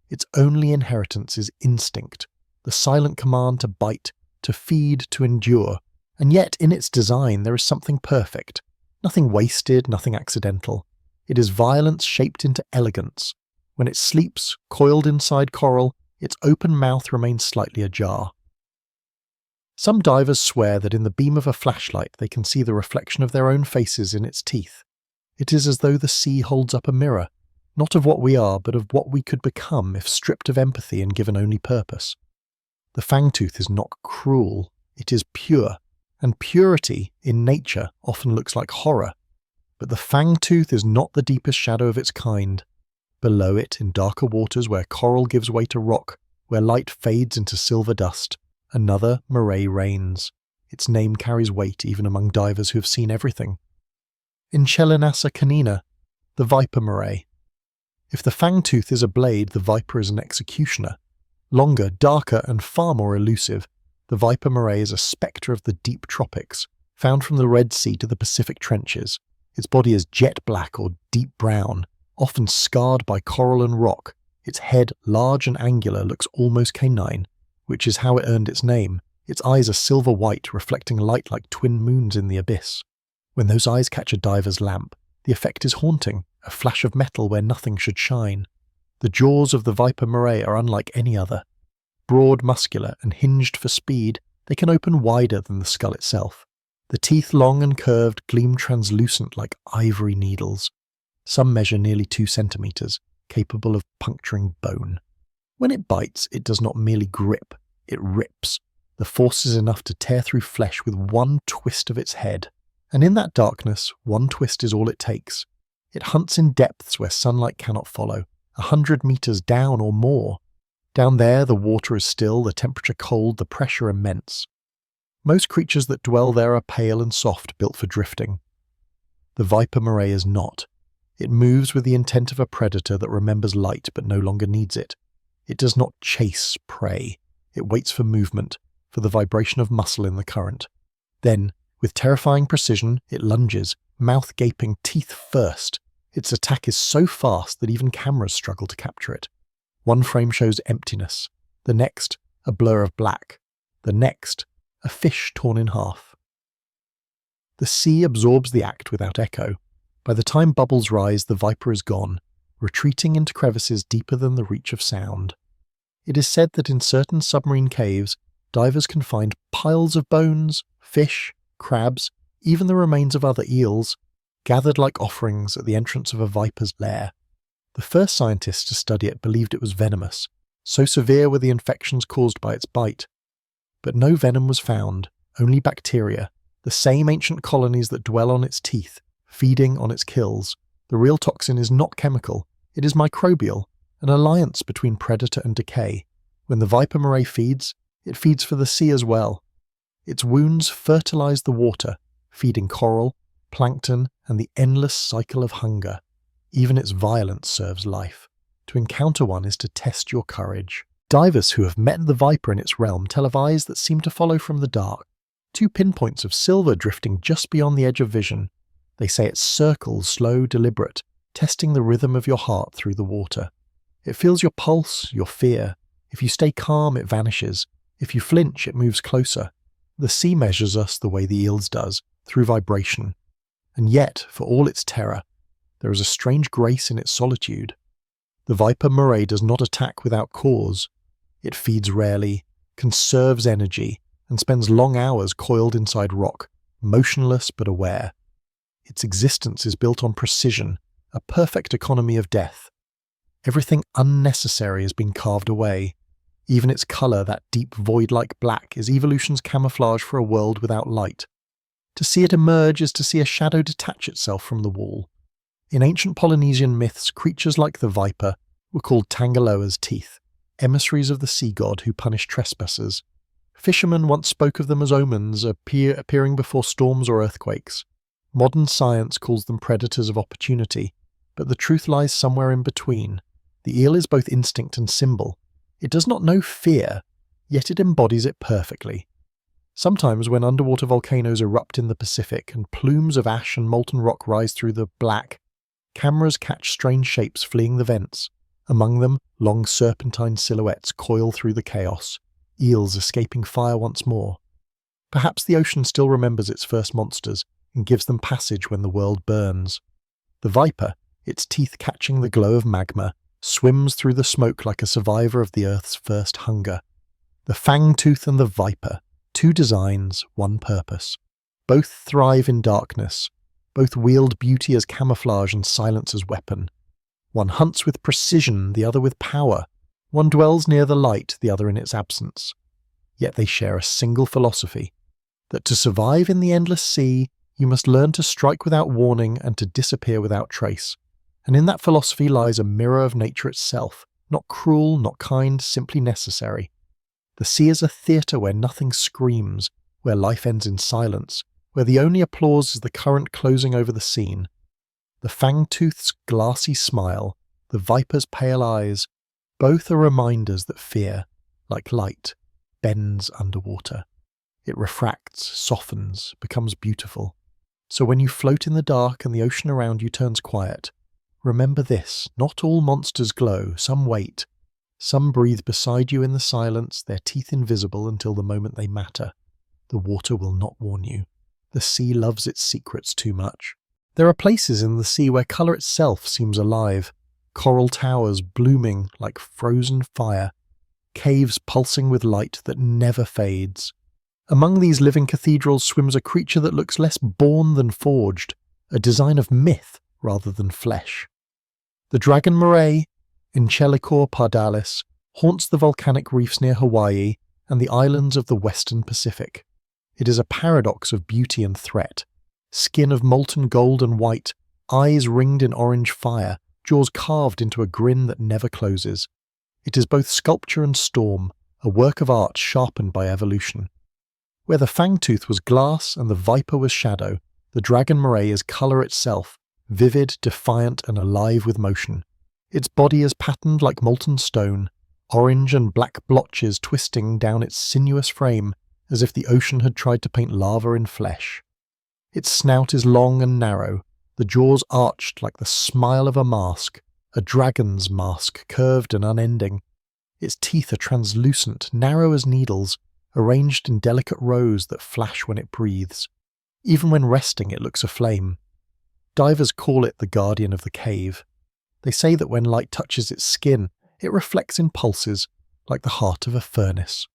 Its only inheritance is instinct, the silent command to bite, to feed, to endure. And yet, in its design, there is something perfect. Nothing wasted, nothing accidental. It is violence shaped into elegance. When it sleeps, coiled inside coral, its open mouth remains slightly ajar. Some divers swear that in the beam of a flashlight they can see the reflection of their own faces in its teeth. It is as though the sea holds up a mirror, not of what we are, but of what we could become if stripped of empathy and given only purpose. The fangtooth is not cruel, it is pure, and purity in nature often looks like horror. But the fangtooth is not the deepest shadow of its kind. Below it, in darker waters where coral gives way to rock, where light fades into silver dust, another moray reigns. Its name carries weight even among divers who have seen everything. In Chelinassa canina, the viper moray. If the fangtooth is a blade, the viper is an executioner. Longer, darker, and far more elusive, the viper moray is a spectre of the deep tropics, found from the Red Sea to the Pacific trenches. Its body is jet black or deep brown, often scarred by coral and rock. Its head, large and angular, looks almost canine, which is how it earned its name. Its eyes are silver white, reflecting light like twin moons in the abyss. When those eyes catch a diver's lamp, the effect is haunting, a flash of metal where nothing should shine. The jaws of the viper moray are unlike any other. Broad, muscular, and hinged for speed, they can open wider than the skull itself. The teeth, long and curved, gleam translucent like ivory needles. Some measure nearly 2 centimeters, capable of puncturing bone. When it bites, it does not merely grip, it rips. The force is enough to tear through flesh with one twist of its head. And in that darkness, one twist is all it takes. It hunts in depths where sunlight cannot follow, 100 meters down or more. Down there, the water is still, the temperature cold, the pressure immense. Most creatures that dwell there are pale and soft, built for drifting. The viper moray is not. It moves with the intent of a predator that remembers light but no longer needs it. It does not chase prey. It waits for movement, for the vibration of muscle in the current. Then, with terrifying precision, it lunges, mouth gaping, teeth first. Its attack is so fast that even cameras struggle to capture it. One frame shows emptiness, the next, a blur of black, the next, a fish torn in half. The sea absorbs the act without echo. By the time bubbles rise, the viper is gone, retreating into crevices deeper than the reach of sound. It is said that in certain submarine caves, divers can find piles of bones, fish, crabs, even the remains of other eels, gathered like offerings at the entrance of a viper's lair. The first scientists to study it believed it was venomous, so severe were the infections caused by its bite. But no venom was found, only bacteria, the same ancient colonies that dwell on its teeth, feeding on its kills. The real toxin is not chemical, it is microbial, an alliance between predator and decay. When the viper moray feeds, it feeds for the sea as well. Its wounds fertilize the water, feeding coral, plankton, and the endless cycle of hunger. Even its violence serves life. To encounter one is to test your courage. Divers who have met the viper in its realm tell of eyes that seem to follow from the dark, 2 pinpoints of silver drifting just beyond the edge of vision. They say it circles, slow, deliberate, testing the rhythm of your heart through the water. It feels your pulse, your fear. If you stay calm, it vanishes. If you flinch, it moves closer. The sea measures us the way the eels does, through vibration. And yet, for all its terror, there is a strange grace in its solitude. The viper moray does not attack without cause. It feeds rarely, conserves energy, and spends long hours coiled inside rock, motionless but aware. Its existence is built on precision, a perfect economy of death. Everything unnecessary has been carved away. Even its colour, that deep void-like black, is evolution's camouflage for a world without light. To see it emerge is to see a shadow detach itself from the wall. In ancient Polynesian myths, creatures like the viper were called Tangaloa's teeth, emissaries of the sea god who punish trespassers. Fishermen once spoke of them as omens, appearing before storms or earthquakes. Modern science calls them predators of opportunity, but the truth lies somewhere in between. The eel is both instinct and symbol. It does not know fear, yet it embodies it perfectly. Sometimes when underwater volcanoes erupt in the Pacific and plumes of ash and molten rock rise through the black, cameras catch strange shapes fleeing the vents. Among them, long serpentine silhouettes coil through the chaos, eels escaping fire once more. Perhaps the ocean still remembers its first monsters and gives them passage when the world burns. The viper, its teeth catching the glow of magma, swims through the smoke like a survivor of the Earth's first hunger. The fangtooth and the viper, 2 designs, 1 purpose. Both thrive in darkness. Both wield beauty as camouflage and silence as weapon. One hunts with precision, the other with power. One dwells near the light, the other in its absence. Yet they share a single philosophy, that to survive in the endless sea, you must learn to strike without warning and to disappear without trace. And in that philosophy lies a mirror of nature itself, not cruel, not kind, simply necessary. The sea is a theatre where nothing screams, where life ends in silence, where the only applause is the current closing over the scene. The fangtooth's glassy smile, the viper's pale eyes, both are reminders that fear, like light, bends underwater. It refracts, softens, becomes beautiful. So when you float in the dark and the ocean around you turns quiet, remember this: not all monsters glow, some wait. Some breathe beside you in the silence, their teeth invisible until the moment they matter. The water will not warn you. The sea loves its secrets too much. There are places in the sea where colour itself seems alive. Coral towers blooming like frozen fire. Caves pulsing with light that never fades. Among these living cathedrals swims a creature that looks less born than forged, a design of myth rather than flesh. The dragon moray, Inchelicor pardalis, haunts the volcanic reefs near Hawaii and the islands of the western Pacific. It is a paradox of beauty and threat. Skin of molten gold and white, eyes ringed in orange fire, jaws carved into a grin that never closes. It is both sculpture and storm, a work of art sharpened by evolution. Where the fangtooth was glass and the viper was shadow, the dragon moray is colour itself, vivid, defiant and alive with motion. Its body is patterned like molten stone, orange and black blotches twisting down its sinuous frame as if the ocean had tried to paint lava in flesh. Its snout is long and narrow, the jaws arched like the smile of a mask, a dragon's mask, curved and unending. Its teeth are translucent, narrow as needles, arranged in delicate rows that flash when it breathes. Even when resting, it looks aflame. Divers call it the guardian of the cave. They say that when light touches its skin, it reflects in pulses, like the heart of a furnace.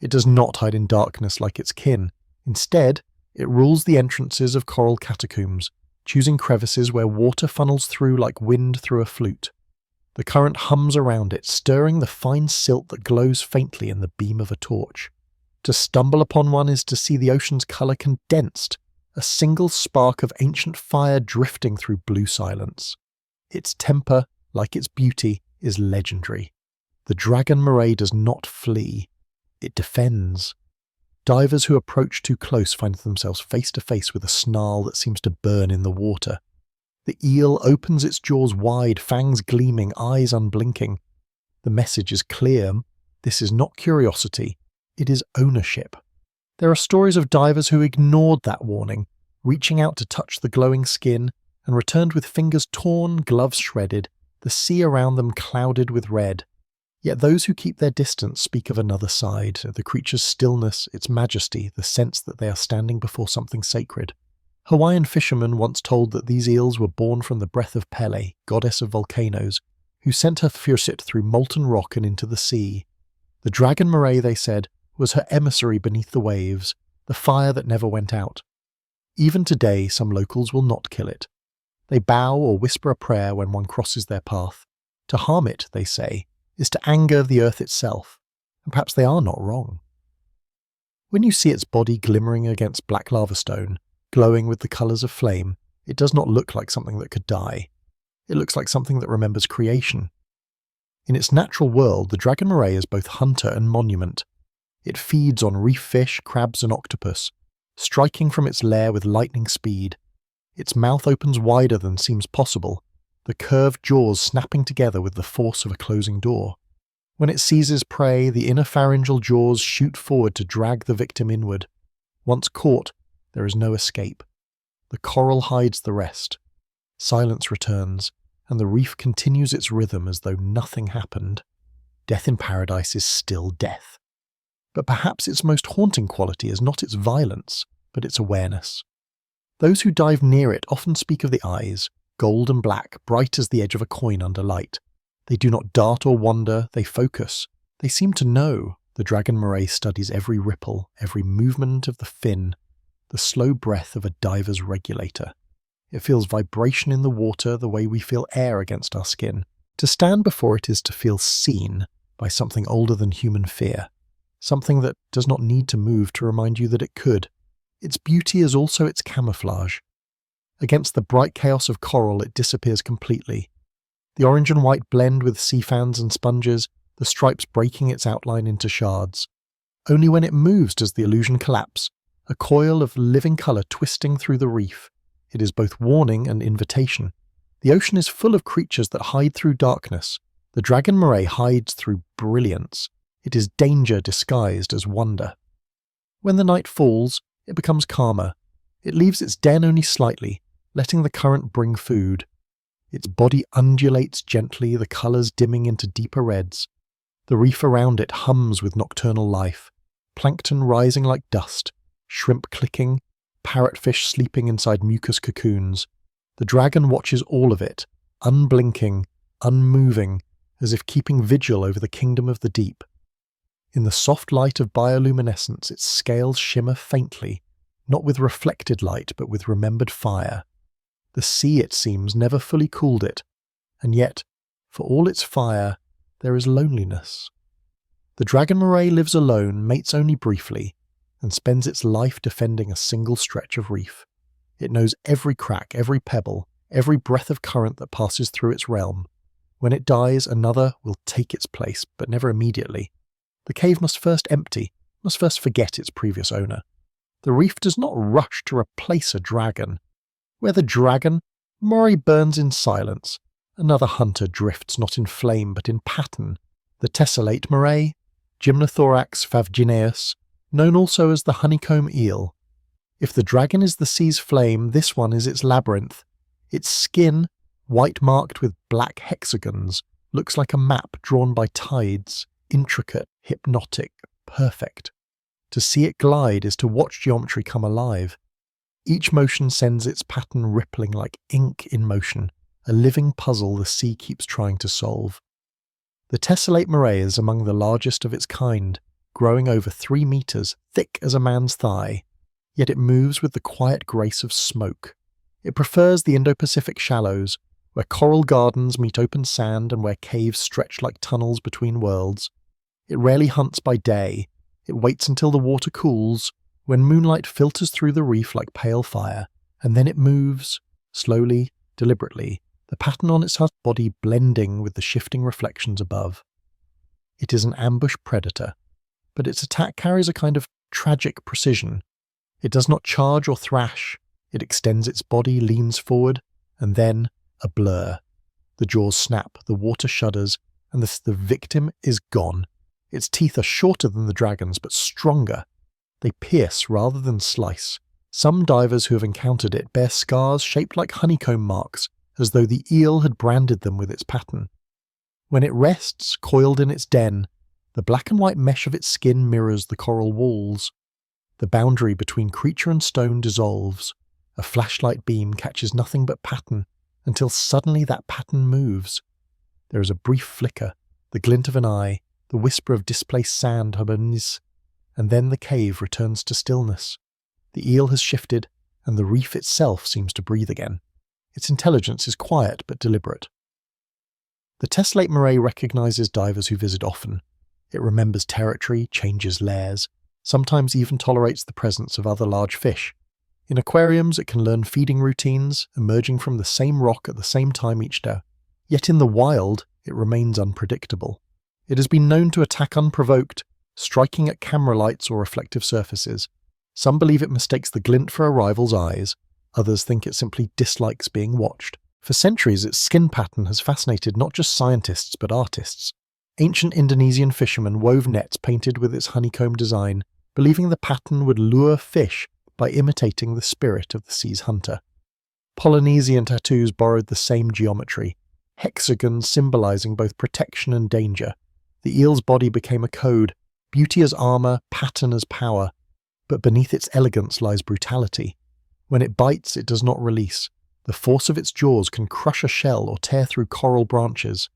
It does not hide in darkness like its kin. Instead, it rules the entrances of coral catacombs, choosing crevices where water funnels through like wind through a flute. The current hums around it, stirring the fine silt that glows faintly in the beam of a torch. To stumble upon one is to see the ocean's colour condensed, a single spark of ancient fire drifting through blue silence. Its temper, like its beauty, is legendary. The dragon moray does not flee. It defends. Divers who approach too close find themselves face to face with a snarl that seems to burn in the water. The eel opens its jaws wide, fangs gleaming, eyes unblinking. The message is clear. This is not curiosity. It is ownership. There are stories of divers who ignored that warning, reaching out to touch the glowing skin, and returned with fingers torn, gloves shredded, the sea around them clouded with red. Yet those who keep their distance speak of another side, the creature's stillness, its majesty, the sense that they are standing before something sacred. Hawaiian fishermen once told that these eels were born from the breath of Pele, goddess of volcanoes, who sent her fursit through molten rock and into the sea. The dragon moray, they said, was her emissary beneath the waves, the fire that never went out. Even today, some locals will not kill it. They bow or whisper a prayer when one crosses their path. To harm it, they say, is to anger the earth itself, and perhaps they are not wrong. When you see its body glimmering against black lava stone, glowing with the colours of flame, it does not look like something that could die. It looks like something that remembers creation. In its natural world, the dragon moray is both hunter and monument. It feeds on reef fish, crabs and octopus, striking from its lair with lightning speed. Its mouth opens wider than seems possible, the curved jaws snapping together with the force of a closing door. When it seizes prey, the inner pharyngeal jaws shoot forward to drag the victim inward. Once caught, there is no escape. The coral hides the rest. Silence returns, and the reef continues its rhythm as though nothing happened. Death in paradise is still death. But perhaps its most haunting quality is not its violence, but its awareness. Those who dive near it often speak of the eyes, gold and black, bright as the edge of a coin under light. They do not dart or wander, they focus. They seem to know. The dragon moray studies every ripple, every movement of the fin, the slow breath of a diver's regulator. It feels vibration in the water the way we feel air against our skin. To stand before it is to feel seen by something older than human fear, something that does not need to move to remind you that it could. Its beauty is also its camouflage. Against the bright chaos of coral, it disappears completely. The orange and white blend with sea fans and sponges, the stripes breaking its outline into shards. Only when it moves does the illusion collapse, a coil of living colour twisting through the reef. It is both warning and invitation. The ocean is full of creatures that hide through darkness. The dragon moray hides through brilliance. It is danger disguised as wonder. When the night falls, it becomes calmer. It leaves its den only slightly, letting the current bring food. Its body undulates gently, the colours dimming into deeper reds. The reef around it hums with nocturnal life, plankton rising like dust, shrimp clicking, parrotfish sleeping inside mucus cocoons. The dragon watches all of it, unblinking, unmoving, as if keeping vigil over the kingdom of the deep. In the soft light of bioluminescence, its scales shimmer faintly, not with reflected light but with remembered fire. The sea, it seems, never fully cooled it, and yet, for all its fire, there is loneliness. The dragon moray lives alone, mates only briefly, and spends its life defending a single stretch of reef. It knows every crack, every pebble, every breath of current that passes through its realm. When it dies, another will take its place, but never immediately. The cave must first empty, must first forget its previous owner. The reef does not rush to replace a dragon. Where the dragon, moray burns in silence. Another hunter drifts not in flame but in pattern. The tessellate moray, Gymnothorax favgineus, known also as the honeycomb eel. If the dragon is the sea's flame, this one is its labyrinth. Its skin, white marked with black hexagons, looks like a map drawn by tides, intricate, hypnotic, perfect. To see it glide is to watch geometry come alive. Each motion sends its pattern rippling like ink in motion, a living puzzle the sea keeps trying to solve. The tessellate moray is among the largest of its kind, growing over 3 meters, thick as a man's thigh, yet it moves with the quiet grace of smoke. It prefers the Indo-Pacific shallows, where coral gardens meet open sand and where caves stretch like tunnels between worlds. It rarely hunts by day. It waits until the water cools, when moonlight filters through the reef like pale fire, and then it moves, slowly, deliberately, the pattern on its body blending with the shifting reflections above. It is an ambush predator, but its attack carries a kind of tragic precision. It does not charge or thrash. It extends its body, leans forward, and then a blur. The jaws snap, the water shudders, and the victim is gone. Its teeth are shorter than the dragon's, but stronger. They pierce rather than slice. Some divers who have encountered it bear scars shaped like honeycomb marks, as though the eel had branded them with its pattern. When it rests, coiled in its den, the black and white mesh of its skin mirrors the coral walls. The boundary between creature and stone dissolves. A flashlight beam catches nothing but pattern, until suddenly that pattern moves. There is a brief flicker, the glint of an eye, the whisper of displaced sand, and then the cave returns to stillness. The eel has shifted, and the reef itself seems to breathe again. Its intelligence is quiet but deliberate. The tessellate moray recognizes divers who visit often. It remembers territory, changes layers, sometimes even tolerates the presence of other large fish. In aquariums, it can learn feeding routines, emerging from the same rock at the same time each day. Yet in the wild, it remains unpredictable. It has been known to attack unprovoked, striking at camera lights or reflective surfaces. Some believe it mistakes the glint for a rival's eyes. Others think it simply dislikes being watched. For centuries, its skin pattern has fascinated not just scientists but artists. Ancient Indonesian fishermen wove nets painted with its honeycomb design, believing the pattern would lure fish by imitating the spirit of the sea's hunter. Polynesian tattoos borrowed the same geometry, hexagons symbolizing both protection and danger. The eel's body became a code, beauty as armor, pattern as power, but beneath its elegance lies brutality. When it bites, it does not release. The force of its jaws can crush a shell or tear through coral branches.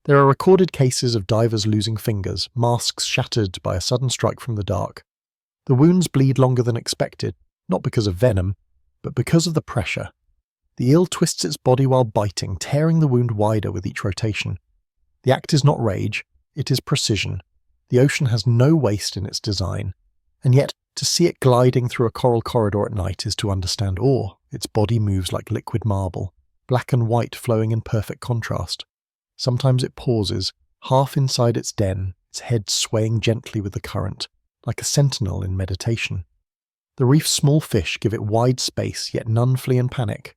There are recorded cases of divers losing fingers, masks shattered by a sudden strike from the dark. The wounds bleed longer than expected, not because of venom, but because of the pressure. The eel twists its body while biting, tearing the wound wider with each rotation. The act is not rage, it is precision. The ocean has no waste in its design, and yet to see it gliding through a coral corridor at night is to understand awe. Its body moves like liquid marble, black and white flowing in perfect contrast. Sometimes it pauses, half inside its den, its head swaying gently with the current, like a sentinel in meditation. The reef's small fish give it wide space, yet none flee in panic.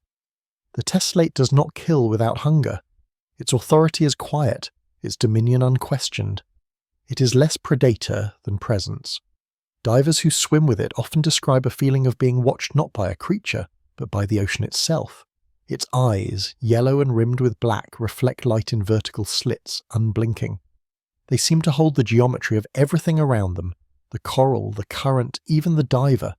The tessellate does not kill without hunger. Its authority is quiet, its dominion unquestioned. It is less predator than presence. Divers who swim with it often describe a feeling of being watched not by a creature, but by the ocean itself. Its eyes, yellow and rimmed with black, reflect light in vertical slits, unblinking. They seem to hold the geometry of everything around them, the coral, the current, even the diver.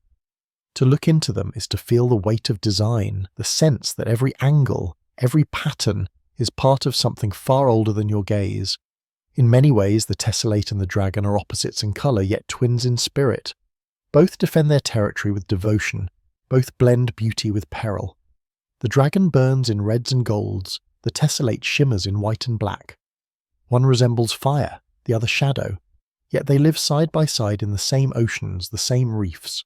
To look into them is to feel the weight of design, the sense that every angle, every pattern, is part of something far older than your gaze. In many ways, the tessellate and the dragon are opposites in colour, yet twins in spirit. Both defend their territory with devotion. Both blend beauty with peril. The dragon burns in reds and golds. The tessellate shimmers in white and black. One resembles fire, the other shadow. Yet they live side by side in the same oceans, the same reefs.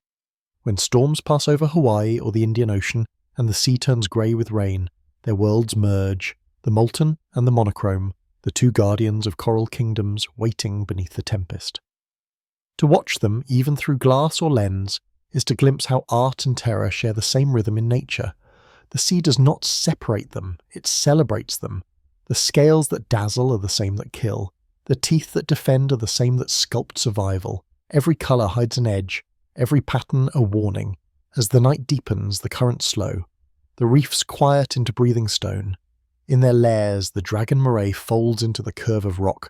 When storms pass over Hawaii or the Indian Ocean and the sea turns grey with rain, their worlds merge, the molten and the monochrome, the two guardians of coral kingdoms waiting beneath the tempest. To watch them, even through glass or lens, is to glimpse how art and terror share the same rhythm in nature. The sea does not separate them, it celebrates them. The scales that dazzle are the same that kill. The teeth that defend are the same that sculpt survival. Every colour hides an edge, every pattern a warning. As the night deepens, the currents slow. The reefs quiet into breathing stone. In their lairs, the dragon moray folds into the curve of rock.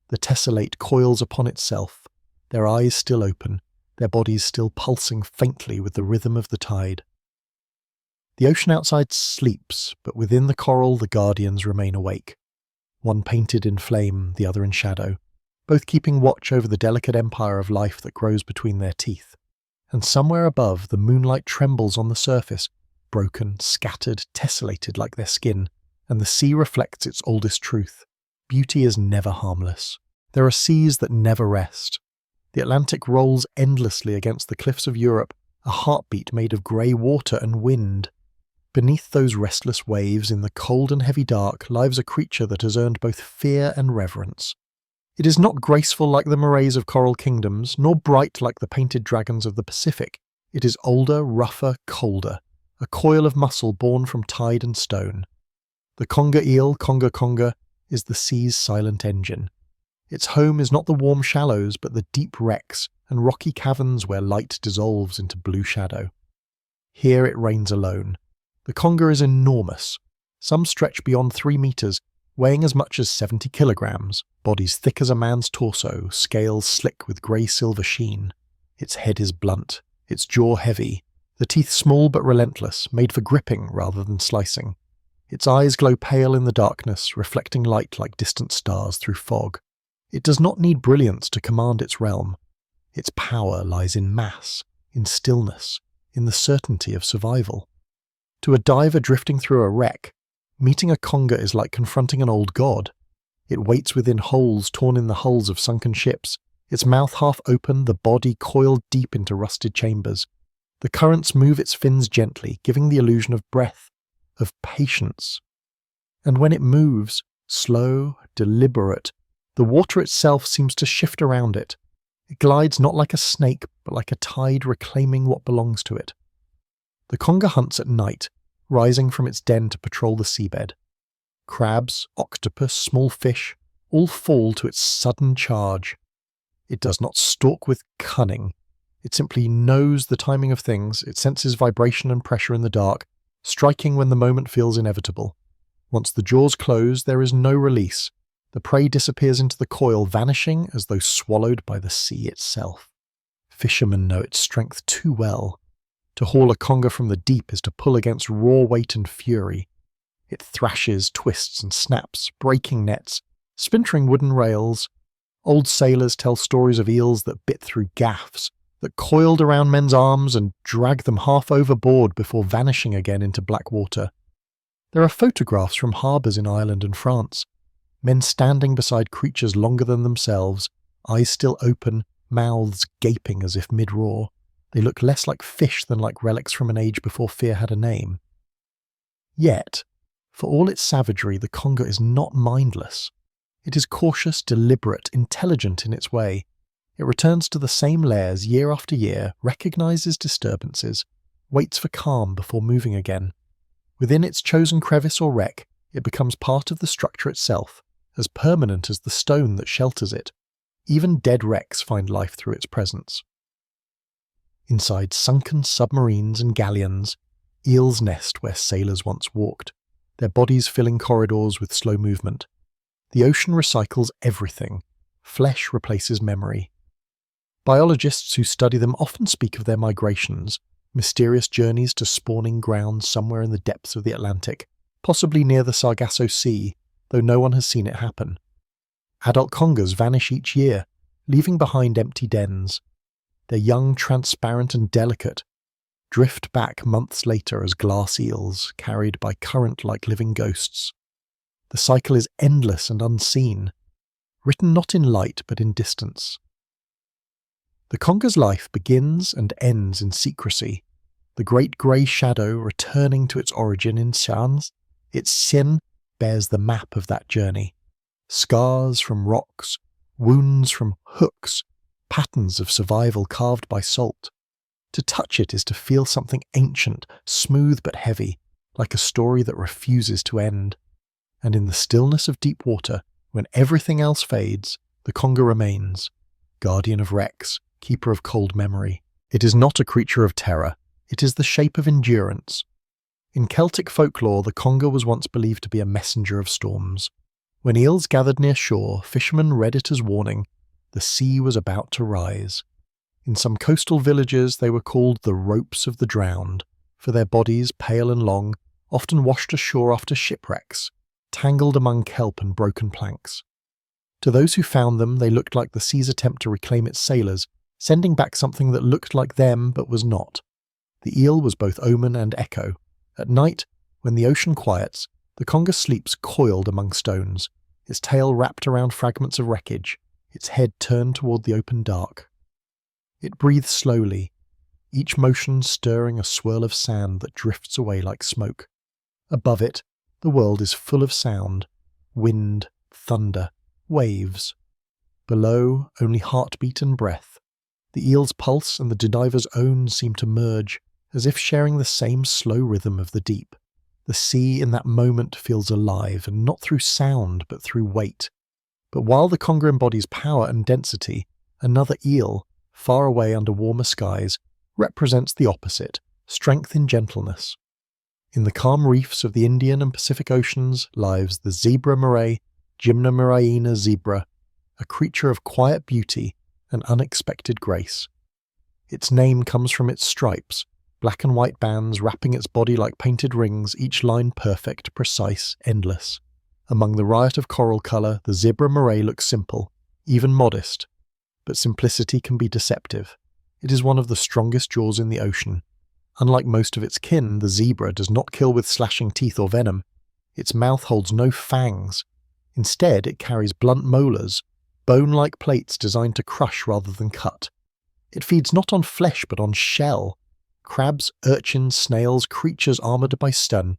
The tessellate coils upon itself, their eyes still open, their bodies still pulsing faintly with the rhythm of the tide. The ocean outside sleeps, but within the coral the guardians remain awake. One painted in flame, the other in shadow, both keeping watch over the delicate empire of life that grows between their teeth. And somewhere above, the moonlight trembles on the surface, broken, scattered, tessellated like their skin, and the sea reflects its oldest truth. Beauty is never harmless. There are seas that never rest. The Atlantic rolls endlessly against the cliffs of Europe, a heartbeat made of grey water and wind. Beneath those restless waves, in the cold and heavy dark, lives a creature that has earned both fear and reverence. It is not graceful like the morays of coral kingdoms, nor bright like the painted dragons of the Pacific. It is older, rougher, colder, a coil of muscle born from tide and stone. The conger eel, Conger conger, is the sea's silent engine. Its home is not the warm shallows, but the deep wrecks and rocky caverns where light dissolves into blue shadow. Here it reigns alone. The conger is enormous. Some stretch beyond 3 meters, weighing as much as 70 kilograms, bodies thick as a man's torso, scales slick with grey-silver sheen. Its head is blunt, its jaw heavy, the teeth small but relentless, made for gripping rather than slicing. Its eyes glow pale in the darkness, reflecting light like distant stars through fog. It does not need brilliance to command its realm. Its power lies in mass, in stillness, in the certainty of survival. To a diver drifting through a wreck, meeting a conger is like confronting an old god. It waits within holes torn in the hulls of sunken ships, its mouth half open, the body coiled deep into rusted chambers. The currents move its fins gently, giving the illusion of breath, of patience. And when it moves, slow, deliberate, the water itself seems to shift around it. It glides not like a snake, but like a tide reclaiming what belongs to it. The conger hunts at night, rising from its den to patrol the seabed. Crabs, octopus, small fish, all fall to its sudden charge. It does not stalk with cunning. It simply knows the timing of things, it senses vibration and pressure in the dark, striking when the moment feels inevitable. Once the jaws close, there is no release. The prey disappears into the coil, vanishing as though swallowed by the sea itself. Fishermen know its strength too well. To haul a conger from the deep is to pull against raw weight and fury. It thrashes, twists and snaps, breaking nets, splintering wooden rails. Old sailors tell stories of eels that bit through gaffs, that coiled around men's arms and dragged them half overboard before vanishing again into black water. There are photographs from harbours in Ireland and France. Men standing beside creatures longer than themselves, eyes still open, mouths gaping as if mid-roar. They look less like fish than like relics from an age before fear had a name. Yet, for all its savagery, the conger is not mindless. It is cautious, deliberate, intelligent in its way. It returns to the same lairs year after year, recognizes disturbances, waits for calm before moving again. Within its chosen crevice or wreck, it becomes part of the structure itself, as permanent as the stone that shelters it. Even dead wrecks find life through its presence. Inside sunken submarines and galleons, eels nest where sailors once walked, their bodies filling corridors with slow movement. The ocean recycles everything. Flesh replaces memory. Biologists who study them often speak of their migrations, mysterious journeys to spawning grounds somewhere in the depths of the Atlantic, possibly near the Sargasso Sea, though no one has seen it happen. Adult congers vanish each year, leaving behind empty dens. Their young, transparent and delicate, drift back months later as glass eels, carried by current like living ghosts. The cycle is endless and unseen, written not in light but in distance. The conga's life begins and ends in secrecy, the great grey shadow returning to its origin in Shan's. Its sin bears the map of that journey. Scars from rocks, wounds from hooks, patterns of survival carved by salt. To touch it is to feel something ancient, smooth but heavy, like a story that refuses to end. And in the stillness of deep water, when everything else fades, the conga remains, guardian of wrecks, keeper of cold memory. It is not a creature of terror, it is the shape of endurance. In Celtic folklore, the conga was once believed to be a messenger of storms. When eels gathered near shore, fishermen read it as warning, the sea was about to rise. In some coastal villages they were called the ropes of the drowned, for their bodies, pale and long, often washed ashore after shipwrecks, tangled among kelp and broken planks. To those who found them, they looked like the sea's attempt to reclaim its sailors, sending back something that looked like them but was not. The eel was both omen and echo. At night, when the ocean quiets, the conga sleeps coiled among stones, its tail wrapped around fragments of wreckage, its head turned toward the open dark. It breathes slowly, each motion stirring a swirl of sand that drifts away like smoke. Above it, the world is full of sound, wind, thunder, waves. Below, only heartbeat and breath. The eel's pulse and the diver's own seem to merge, as if sharing the same slow rhythm of the deep. The sea in that moment feels alive, and not through sound, but through weight. But while the conga embodies power and density, another eel, far away under warmer skies, represents the opposite, strength in gentleness. In the calm reefs of the Indian and Pacific Oceans lives the zebra moray, Gymnomeraina zebra, a creature of quiet beauty and unexpected grace. Its name comes from its stripes, black and white bands wrapping its body like painted rings, each line perfect, precise, endless. Among the riot of coral colour, the zebra moray looks simple, even modest. But simplicity can be deceptive. It is one of the strongest jaws in the ocean. Unlike most of its kin, the zebra does not kill with slashing teeth or venom. Its mouth holds no fangs. Instead, it carries blunt molars, bone-like plates designed to crush rather than cut. It feeds not on flesh but on shell. Crabs, urchins, snails, creatures armoured by stun.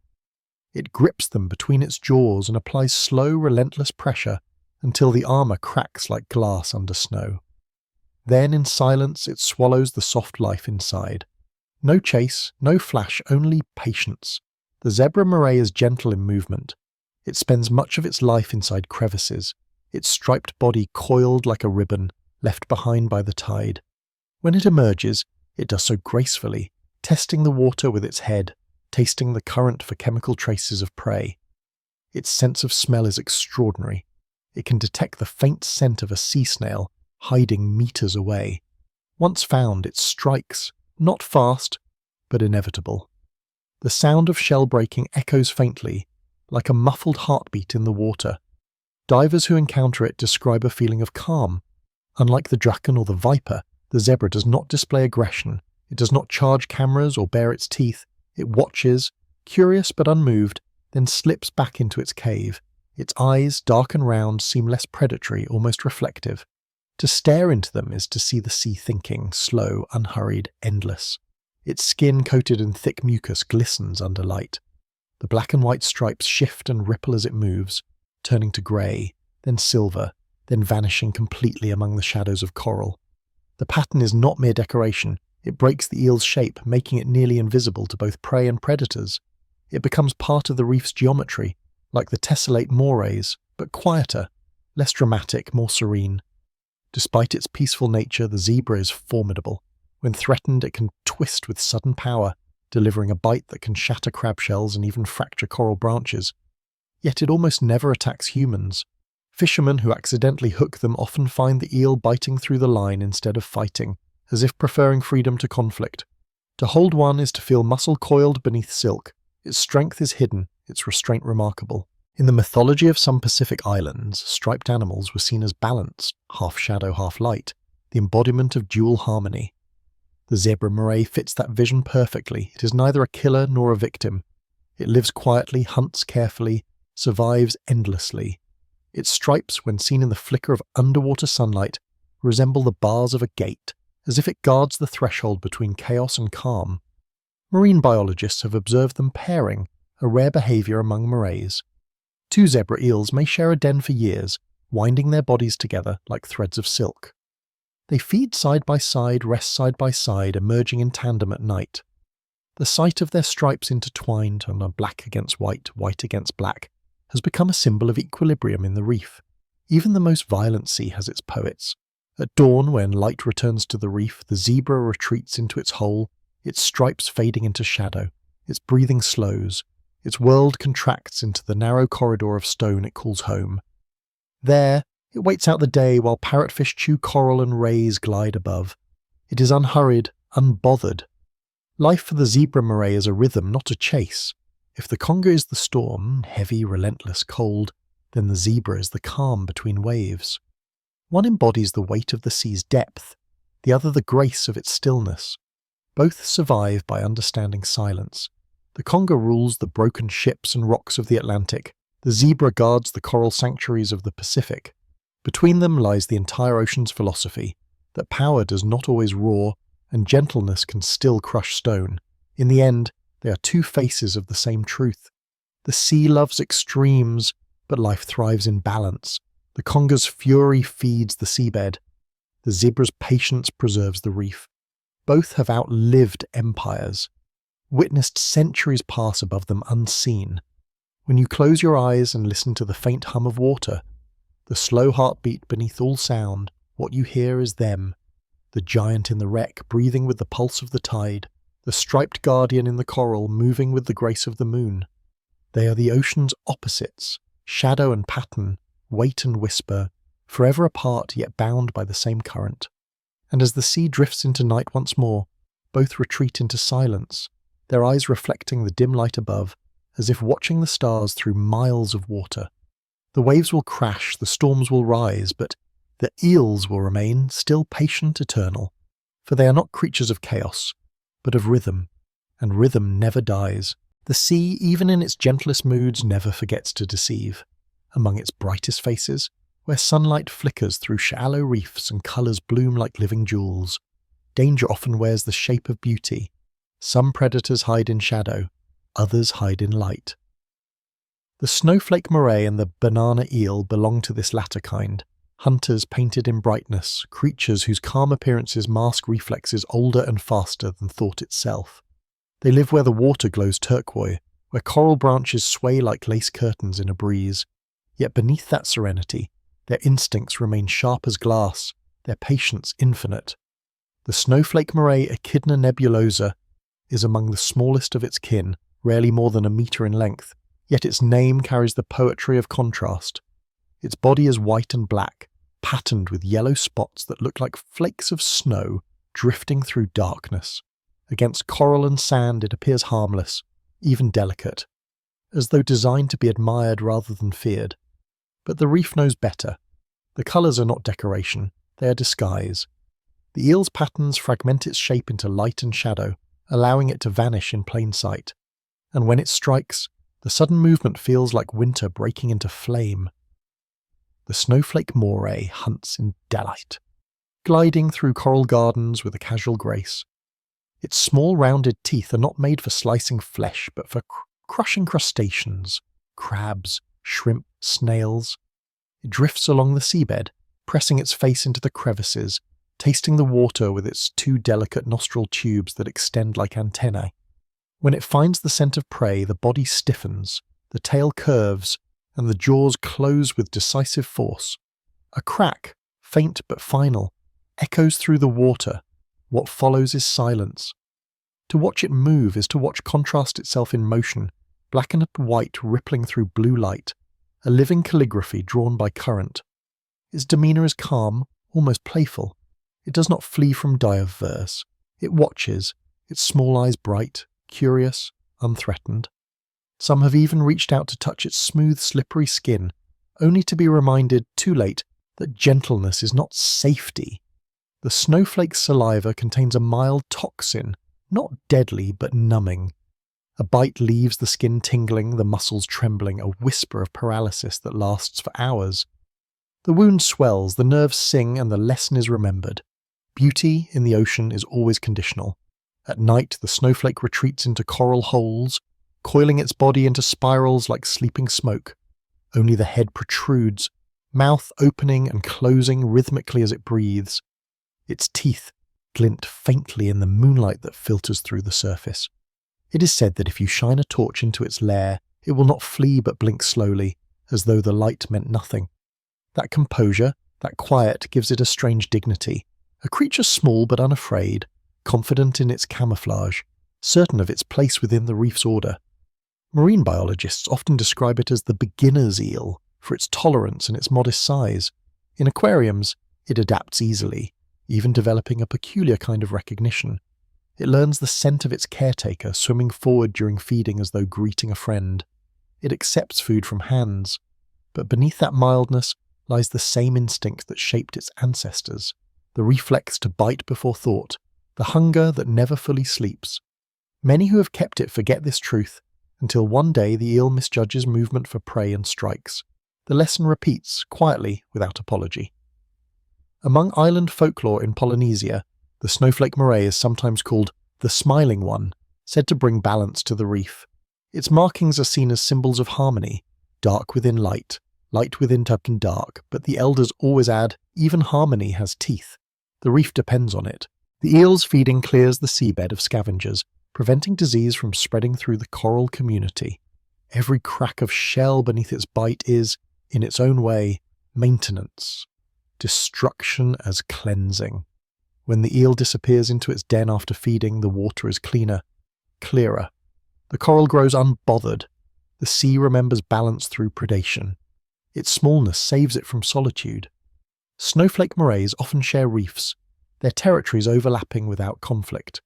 It grips them between its jaws and applies slow, relentless pressure until the armour cracks like glass under snow. Then, in silence, it swallows the soft life inside. No chase, no flash, only patience. The zebra moray is gentle in movement. It spends much of its life inside crevices, its striped body coiled like a ribbon, left behind by the tide. When it emerges, it does so gracefully, testing the water with its head, tasting the current for chemical traces of prey. Its sense of smell is extraordinary. It can detect the faint scent of a sea snail hiding meters away. Once found, it strikes, not fast, but inevitable. The sound of shell breaking echoes faintly, like a muffled heartbeat in the water. Divers who encounter it describe a feeling of calm. Unlike the draken or the viper, the zebra does not display aggression. It does not charge cameras or bare its teeth. It watches, curious but unmoved, then slips back into its cave. Its eyes, dark and round, seem less predatory, almost reflective. To stare into them is to see the sea thinking, slow, unhurried, endless. Its skin, coated in thick mucus, glistens under light. The black and white stripes shift and ripple as it moves, turning to grey, then silver, then vanishing completely among the shadows of coral. The pattern is not mere decoration. It breaks the eel's shape, making it nearly invisible to both prey and predators. It becomes part of the reef's geometry, like the tessellate morays, but quieter, less dramatic, more serene. Despite its peaceful nature, the zebra is formidable. When threatened, it can twist with sudden power, delivering a bite that can shatter crab shells and even fracture coral branches. Yet it almost never attacks humans. Fishermen who accidentally hook them often find the eel biting through the line instead of fighting, as if preferring freedom to conflict. To hold one is to feel muscle coiled beneath silk. Its strength is hidden, its restraint remarkable. In the mythology of some Pacific islands, striped animals were seen as balanced, half shadow, half light, the embodiment of dual harmony. The zebra moray fits that vision perfectly. It is neither a killer nor a victim. It lives quietly, hunts carefully, survives endlessly. Its stripes, when seen in the flicker of underwater sunlight, resemble the bars of a gate, as if it guards the threshold between chaos and calm. Marine biologists have observed them pairing, a rare behaviour among morays. Two zebra eels may share a den for years, winding their bodies together like threads of silk. They feed side by side, rest side by side, emerging in tandem at night. The sight of their stripes intertwined on a black against white, white against black, has become a symbol of equilibrium in the reef. Even the most violent sea has its poets. At dawn, when light returns to the reef, the zebra retreats into its hole, its stripes fading into shadow, its breathing slows, its world contracts into the narrow corridor of stone it calls home. There, it waits out the day while parrotfish chew coral and rays glide above. It is unhurried, unbothered. Life for the zebra moray is a rhythm, not a chase. If the conger is the storm, heavy, relentless, cold, then the zebra is the calm between waves. One embodies the weight of the sea's depth, the other the grace of its stillness. Both survive by understanding silence. The conger rules the broken ships and rocks of the Atlantic. The zebra guards the coral sanctuaries of the Pacific. Between them lies the entire ocean's philosophy, that power does not always roar, and gentleness can still crush stone. In the end, they are two faces of the same truth. The sea loves extremes, but life thrives in balance. The conger's fury feeds the seabed. The zebra's patience preserves the reef. Both have outlived empires, witnessed centuries pass above them unseen. When you close your eyes and listen to the faint hum of water, the slow heartbeat beneath all sound, what you hear is them, the giant in the wreck breathing with the pulse of the tide, the striped guardian in the coral moving with the grace of the moon. They are the ocean's opposites, shadow and pattern, weight and whisper, forever apart yet bound by the same current. And as the sea drifts into night once more, both retreat into silence, their eyes reflecting the dim light above, as if watching the stars through miles of water. The waves will crash, the storms will rise, but the eels will remain still patient, eternal, for they are not creatures of chaos, but of rhythm, and rhythm never dies. The sea, even in its gentlest moods, never forgets to deceive. Among its brightest faces, where sunlight flickers through shallow reefs and colours bloom like living jewels, danger often wears the shape of beauty. Some predators hide in shadow, others hide in light. The snowflake moray and the banana eel belong to this latter kind, hunters painted in brightness, creatures whose calm appearances mask reflexes older and faster than thought itself. They live where the water glows turquoise, where coral branches sway like lace curtains in a breeze. Yet beneath that serenity, their instincts remain sharp as glass, their patience infinite. The snowflake moray Echidna nebulosa is among the smallest of its kin, rarely more than a metre in length, yet its name carries the poetry of contrast. Its body is white and black, patterned with yellow spots that look like flakes of snow drifting through darkness. Against coral and sand it appears harmless, even delicate, as though designed to be admired rather than feared. But the reef knows better. The colours are not decoration, they are disguise. The eel's patterns fragment its shape into light and shadow, allowing it to vanish in plain sight. And when it strikes, the sudden movement feels like winter breaking into flame. The snowflake moray hunts in delight, gliding through coral gardens with a casual grace. Its small rounded teeth are not made for slicing flesh, but for crushing crustaceans, crabs, shrimp, snails. It drifts along the seabed, pressing its face into the crevices, tasting the water with its two delicate nostril tubes that extend like antennae. When it finds the scent of prey, the body stiffens, the tail curves, and the jaws close with decisive force. A crack, faint but final, echoes through the water. What follows is silence. To watch it move is to watch contrast itself in motion, black and white rippling through blue light, a living calligraphy drawn by current. Its demeanour is calm, almost playful. It does not flee from dire verse. It watches, its small eyes bright, curious, unthreatened. Some have even reached out to touch its smooth, slippery skin, only to be reminded, too late, that gentleness is not safety. The snowflake's saliva contains a mild toxin, not deadly but numbing. A bite leaves the skin tingling, the muscles trembling, a whisper of paralysis that lasts for hours. The wound swells, the nerves sing, and the lesson is remembered. Beauty in the ocean is always conditional. At night, the snowflake retreats into coral holes, coiling its body into spirals like sleeping smoke. Only the head protrudes, mouth opening and closing rhythmically as it breathes. Its teeth glint faintly in the moonlight that filters through the surface. It is said that if you shine a torch into its lair, it will not flee but blink slowly, as though the light meant nothing. That composure, that quiet, gives it a strange dignity. A creature small but unafraid, confident in its camouflage, certain of its place within the reef's order. Marine biologists often describe it as the beginner's eel for its tolerance and its modest size. In aquariums, it adapts easily, even developing a peculiar kind of recognition. It learns the scent of its caretaker, swimming forward during feeding as though greeting a friend. It accepts food from hands, but beneath that mildness lies the same instinct that shaped its ancestors, the reflex to bite before thought, the hunger that never fully sleeps. Many who have kept it forget this truth, until one day the eel misjudges movement for prey and strikes. The lesson repeats, quietly, without apology. Among island folklore in Polynesia, the snowflake moray is sometimes called the Smiling One, said to bring balance to the reef. Its markings are seen as symbols of harmony, dark within light, light within dark, but the elders always add, even harmony has teeth. The reef depends on it. The eel's feeding clears the seabed of scavengers, preventing disease from spreading through the coral community. Every crack of shell beneath its bite is, in its own way, maintenance. Destruction as cleansing. When the eel disappears into its den after feeding, the water is cleaner, clearer. The coral grows unbothered. The sea remembers balance through predation. Its smallness saves it from solitude. Snowflake morays often share reefs, their territories overlapping without conflict.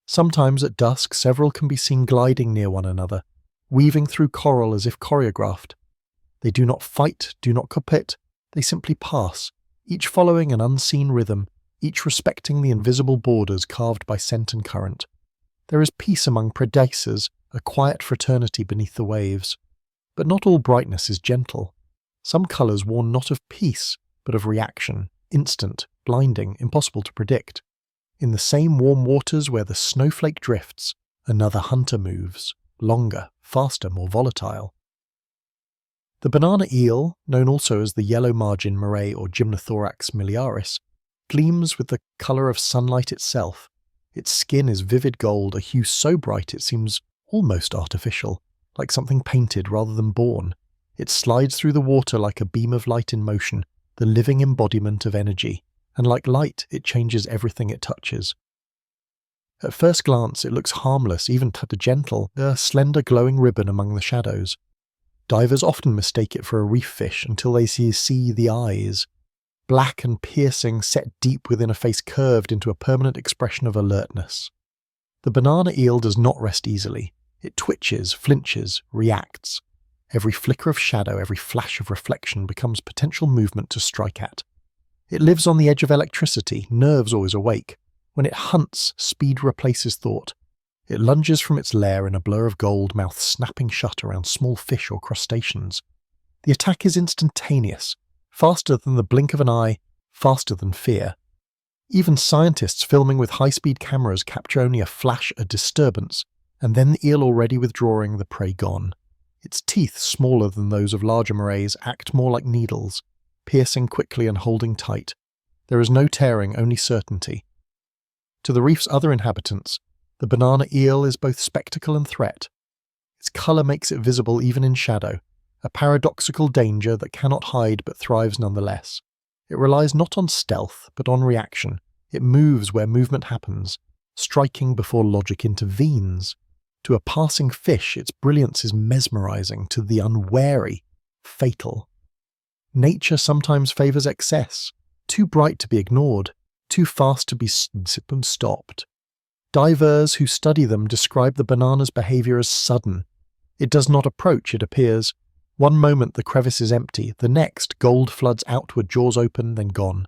Sometimes at dusk, several can be seen gliding near one another, weaving through coral as if choreographed. They do not fight, do not compete, they simply pass, each following an unseen rhythm, each respecting the invisible borders carved by scent and current. There is peace among predacers, a quiet fraternity beneath the waves. But not all brightness is gentle. Some colours warn not of peace, but of reaction, instant, blinding, impossible to predict. In the same warm waters where the snowflake drifts, another hunter moves, longer, faster, more volatile. The banana eel, known also as the yellow margin moray or Gymnothorax miliaris, gleams with the colour of sunlight itself. Its skin is vivid gold, a hue so bright it seems almost artificial, like something painted rather than born. It slides through the water like a beam of light in motion, the living embodiment of energy, and like light, it changes everything it touches. At first glance, it looks harmless, even gentle, a slender glowing ribbon among the shadows. Divers often mistake it for a reef fish until they see the eyes, black and piercing, set deep within a face curved into a permanent expression of alertness. The banana eel does not rest easily. It twitches, flinches, reacts. Every flicker of shadow, every flash of reflection becomes potential movement to strike at. It lives on the edge of electricity, nerves always awake. When it hunts, speed replaces thought. It lunges from its lair in a blur of gold, mouth snapping shut around small fish or crustaceans. The attack is instantaneous, faster than the blink of an eye, faster than fear. Even scientists filming with high-speed cameras capture only a flash, a disturbance, and then the eel already withdrawing, the prey gone. Its teeth, smaller than those of larger morays, act more like needles, piercing quickly and holding tight. There is no tearing, only certainty. To the reef's other inhabitants, the banana eel is both spectacle and threat. Its colour makes it visible even in shadow, a paradoxical danger that cannot hide but thrives nonetheless. It relies not on stealth, but on reaction. It moves where movement happens, striking before logic intervenes. To a passing fish, its brilliance is mesmerizing, to the unwary, fatal. Nature sometimes favours excess, too bright to be ignored, too fast to be stopped. Divers who study them describe the banana's behaviour as sudden. It does not approach, it appears. One moment the crevice is empty, the next gold floods outward, jaws open, then gone.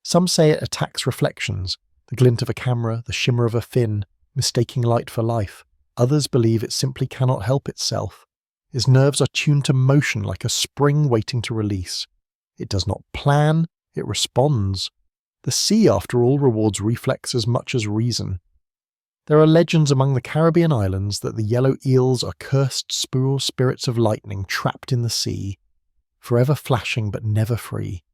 Some say it attacks reflections, the glint of a camera, the shimmer of a fin, mistaking light for life. Others believe it simply cannot help itself. Its nerves are tuned to motion like a spring waiting to release. It does not plan, it responds. The sea, after all, rewards reflex as much as reason. There are legends among the Caribbean islands that the yellow eels are cursed small spirits of lightning trapped in the sea, forever flashing but never free.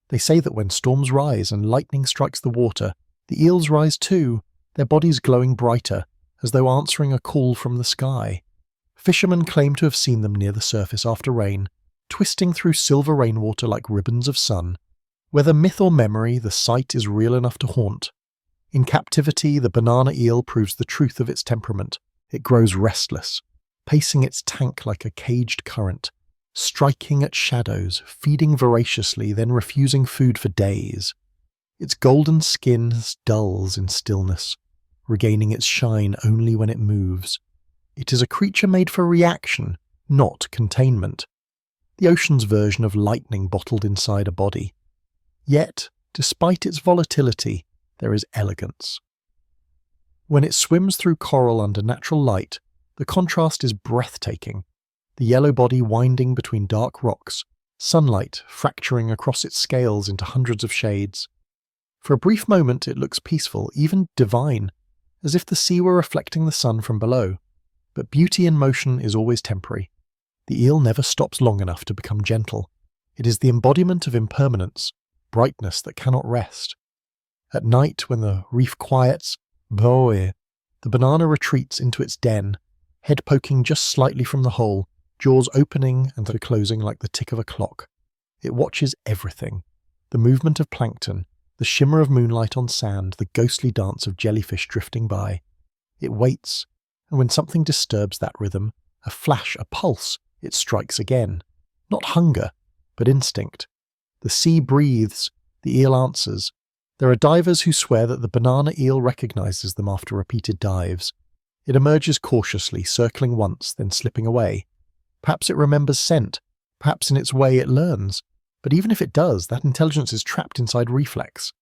They say that when storms rise and lightning strikes the water, the eels rise too, their bodies glowing brighter, as though answering a call from the sky. Fishermen claim to have seen them near the surface after rain, twisting through silver rainwater like ribbons of sun. Whether myth or memory, the sight is real enough to haunt. In captivity, the banana eel proves the truth of its temperament. It grows restless, pacing its tank like a caged current, striking at shadows, feeding voraciously, then refusing food for days. Its golden skin dulls in stillness, regaining its shine only when it moves. It is a creature made for reaction, not containment. The ocean's version of lightning bottled inside a body. Yet, despite its volatility, there is elegance. When it swims through coral under natural light, the contrast is breathtaking. The yellow body winding between dark rocks, sunlight fracturing across its scales into hundreds of shades. For a brief moment it looks peaceful, even divine, as if the sea were reflecting the sun from below. But beauty in motion is always temporary. The eel never stops long enough to become gentle. It is the embodiment of impermanence, brightness that cannot rest. At night, when the reef quiets, the banana retreats into its den, head poking just slightly from the hole, jaws opening and closing like the tick of a clock. It watches everything. The movement of plankton, the shimmer of moonlight on sand, the ghostly dance of jellyfish drifting by. It waits, and when something disturbs that rhythm, a flash, a pulse, it strikes again. Not hunger, but instinct. The sea breathes, the eel answers. There are divers who swear that the banana eel recognizes them after repeated dives. It emerges cautiously, circling once, then slipping away. Perhaps it remembers scent, perhaps in its way it learns. But even if it does, that intelligence is trapped inside reflex.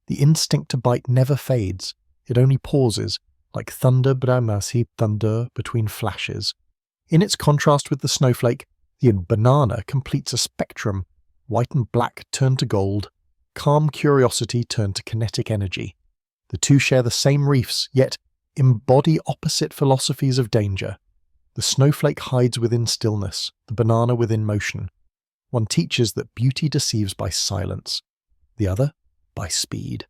The instinct to bite never fades, it only pauses, like thunder bramasi thunder between flashes. In its contrast with the snowflake, the banana completes a spectrum, white and black turned to gold, calm curiosity turned to kinetic energy. The two share the same reefs, yet embody opposite philosophies of danger. The snowflake hides within stillness, the banana within motion. One teaches that beauty deceives by silence, the other by speed.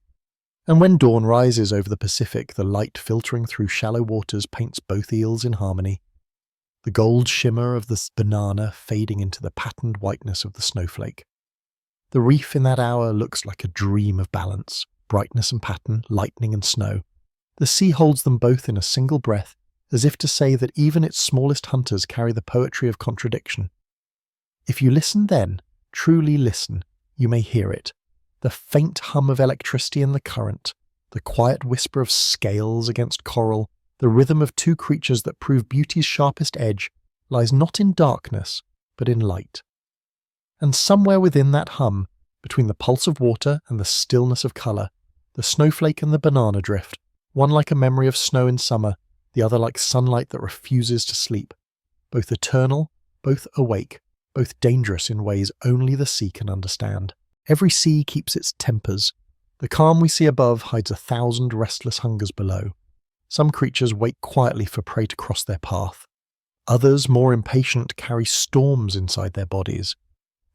And when dawn rises over the Pacific, the light filtering through shallow waters paints both eels in harmony. The gold shimmer of the banana fading into the patterned whiteness of the snowflake. The reef in that hour looks like a dream of balance, brightness and pattern, lightning and snow. The sea holds them both in a single breath, as if to say that even its smallest hunters carry the poetry of contradiction. If you listen then, truly listen, you may hear it. The faint hum of electricity in the current, the quiet whisper of scales against coral, the rhythm of two creatures that prove beauty's sharpest edge lies not in darkness, but in light. And somewhere within that hum, between the pulse of water and the stillness of colour, the snowflake and the banana drift, one like a memory of snow in summer, the other like sunlight that refuses to sleep, both eternal, both awake, both dangerous in ways only the sea can understand. Every sea keeps its tempers. The calm we see above hides 1,000 restless hungers below. Some creatures wait quietly for prey to cross their path. Others, more impatient, carry storms inside their bodies.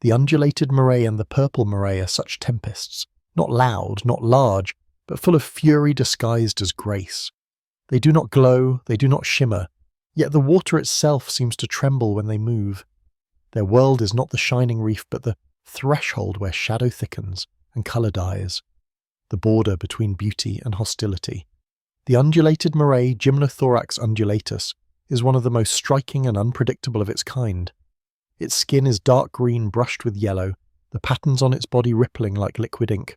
The undulated moray and the purple moray are such tempests, not loud, not large, but full of fury disguised as grace. They do not glow, they do not shimmer, yet the water itself seems to tremble when they move. Their world is not the shining reef, but the threshold where shadow thickens and colour dies, the border between beauty and hostility. The undulated moray, Gymnothorax undulatus, is one of the most striking and unpredictable of its kind. Its skin is dark green brushed with yellow, the patterns on its body rippling like liquid ink.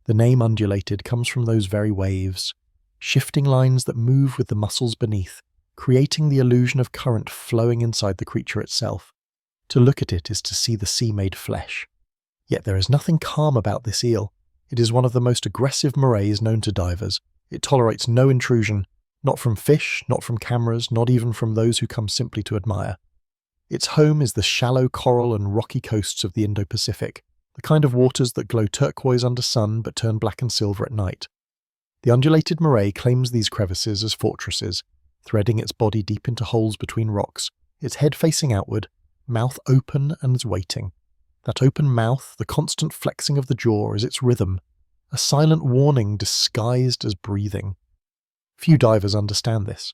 The name undulated comes from those very waves, shifting lines that move with the muscles beneath, creating the illusion of current flowing inside the creature itself. To look at it is to see the sea made flesh. Yet there is nothing calm about this eel. It is one of the most aggressive morays known to divers. It tolerates no intrusion, not from fish, not from cameras, not even from those who come simply to admire. Its home is the shallow coral and rocky coasts of the Indo-Pacific, the kind of waters that glow turquoise under sun but turn black and silver at night. The undulated moray claims these crevices as fortresses, threading its body deep into holes between rocks, its head facing outward, mouth open and is waiting. That open mouth, the constant flexing of the jaw, is its rhythm, a silent warning disguised as breathing. Few divers understand this.